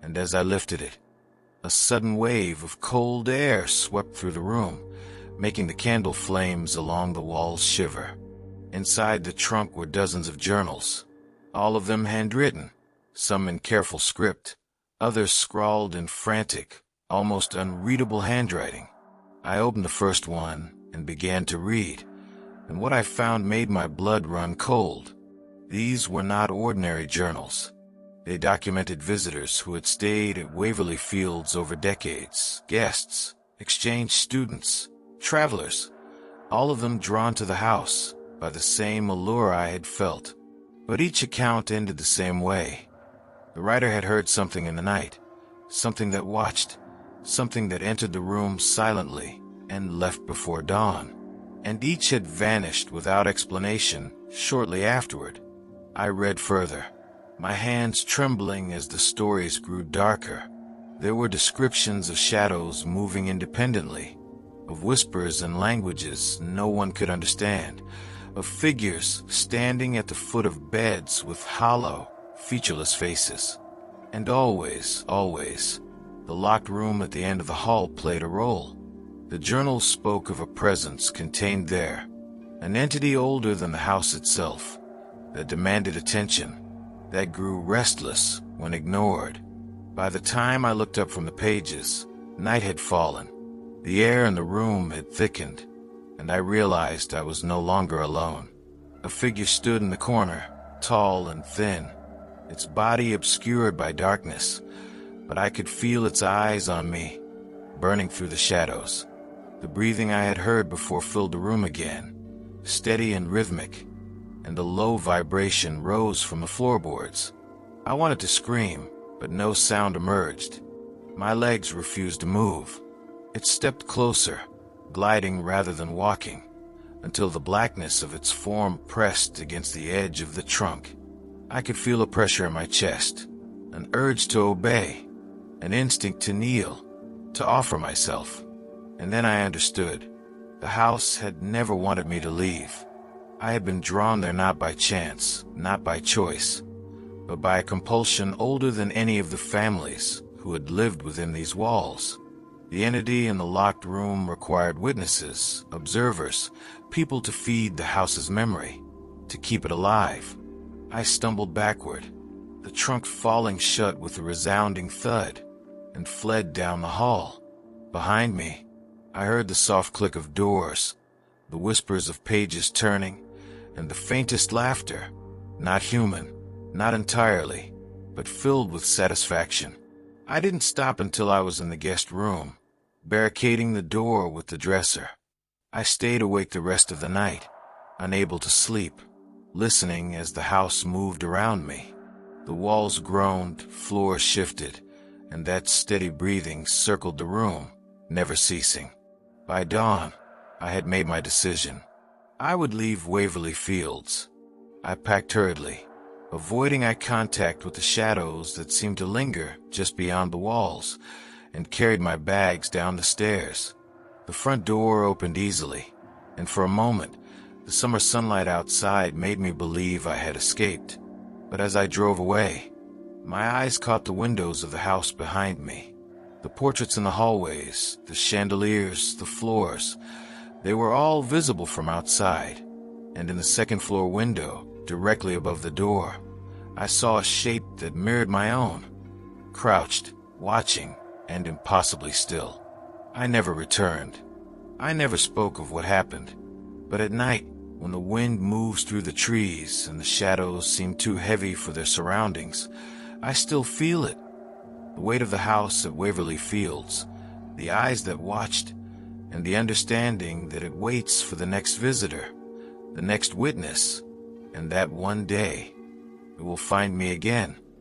[SPEAKER 1] and as I lifted it, a sudden wave of cold air swept through the room, making the candle flames along the walls shiver. Inside the trunk were dozens of journals, all of them handwritten, some in careful script, others scrawled in frantic, almost unreadable handwriting. I opened the first one and began to read, and what I found made my blood run cold. These were not ordinary journals. They documented visitors who had stayed at Waverly Fields over decades, guests, exchange students, travelers, all of them drawn to the house by the same allure I had felt. But each account ended the same way. The writer had heard something in the night, something that watched, something that entered the room silently and left before dawn, and each had vanished without explanation shortly afterward. I read further, my hands trembling as the stories grew darker. There were descriptions of shadows moving independently, of whispers and languages no one could understand, of figures standing at the foot of beds with hollow, featureless faces. And always, the locked room at the end of the hall played a role. The journal spoke of a presence contained there, an entity older than the house itself, that demanded attention, that grew restless when ignored. By the time I looked up from the pages, night had fallen. The air in the room had thickened, and I realized I was no longer alone. A figure stood in the corner, tall and thin, its body obscured by darkness, but I could feel its eyes on me, burning through the shadows. The breathing I had heard before filled the room again, steady and rhythmic, and a low vibration rose from the floorboards. I wanted to scream, but no sound emerged. My legs refused to move. It stepped closer, gliding rather than walking, until the blackness of its form pressed against the edge of the trunk. I could feel a pressure in my chest, an urge to obey, an instinct to kneel, to offer myself. And then I understood. The house had never wanted me to leave. I had been drawn there not by chance, not by choice, but by a compulsion older than any of the families who had lived within these walls. The entity in the locked room required witnesses, observers, people to feed the house's memory, to keep it alive. I stumbled backward, the trunk falling shut with a resounding thud, and fled down the hall. Behind me, I heard the soft click of doors, the whispers of pages turning, and the faintest laughter, not human, not entirely, but filled with satisfaction. I didn't stop until I was in the guest room, barricading the door with the dresser. I stayed awake the rest of the night, unable to sleep, listening as the house moved around me. The walls groaned, floors shifted, and that steady breathing circled the room, never ceasing. By dawn, I had made my decision. I would leave Waverly Fields. I packed hurriedly, avoiding eye contact with the shadows that seemed to linger just beyond the walls, and carried my bags down the stairs. The front door opened easily, and for a moment, the summer sunlight outside made me believe I had escaped. But as I drove away, my eyes caught the windows of the house behind me. The portraits in the hallways, the chandeliers, the floors, they were all visible from outside, and in the second-floor window, directly above the door, I saw a shape that mirrored my own, crouched, watching, and impossibly still. I never returned. I never spoke of what happened, but at night, when the wind moves through the trees and the shadows seem too heavy for their surroundings, I still feel it. The weight of the house at Waverly Fields, the eyes that watched, and the understanding that it waits for the next visitor, the next witness, and that one day it will find me again.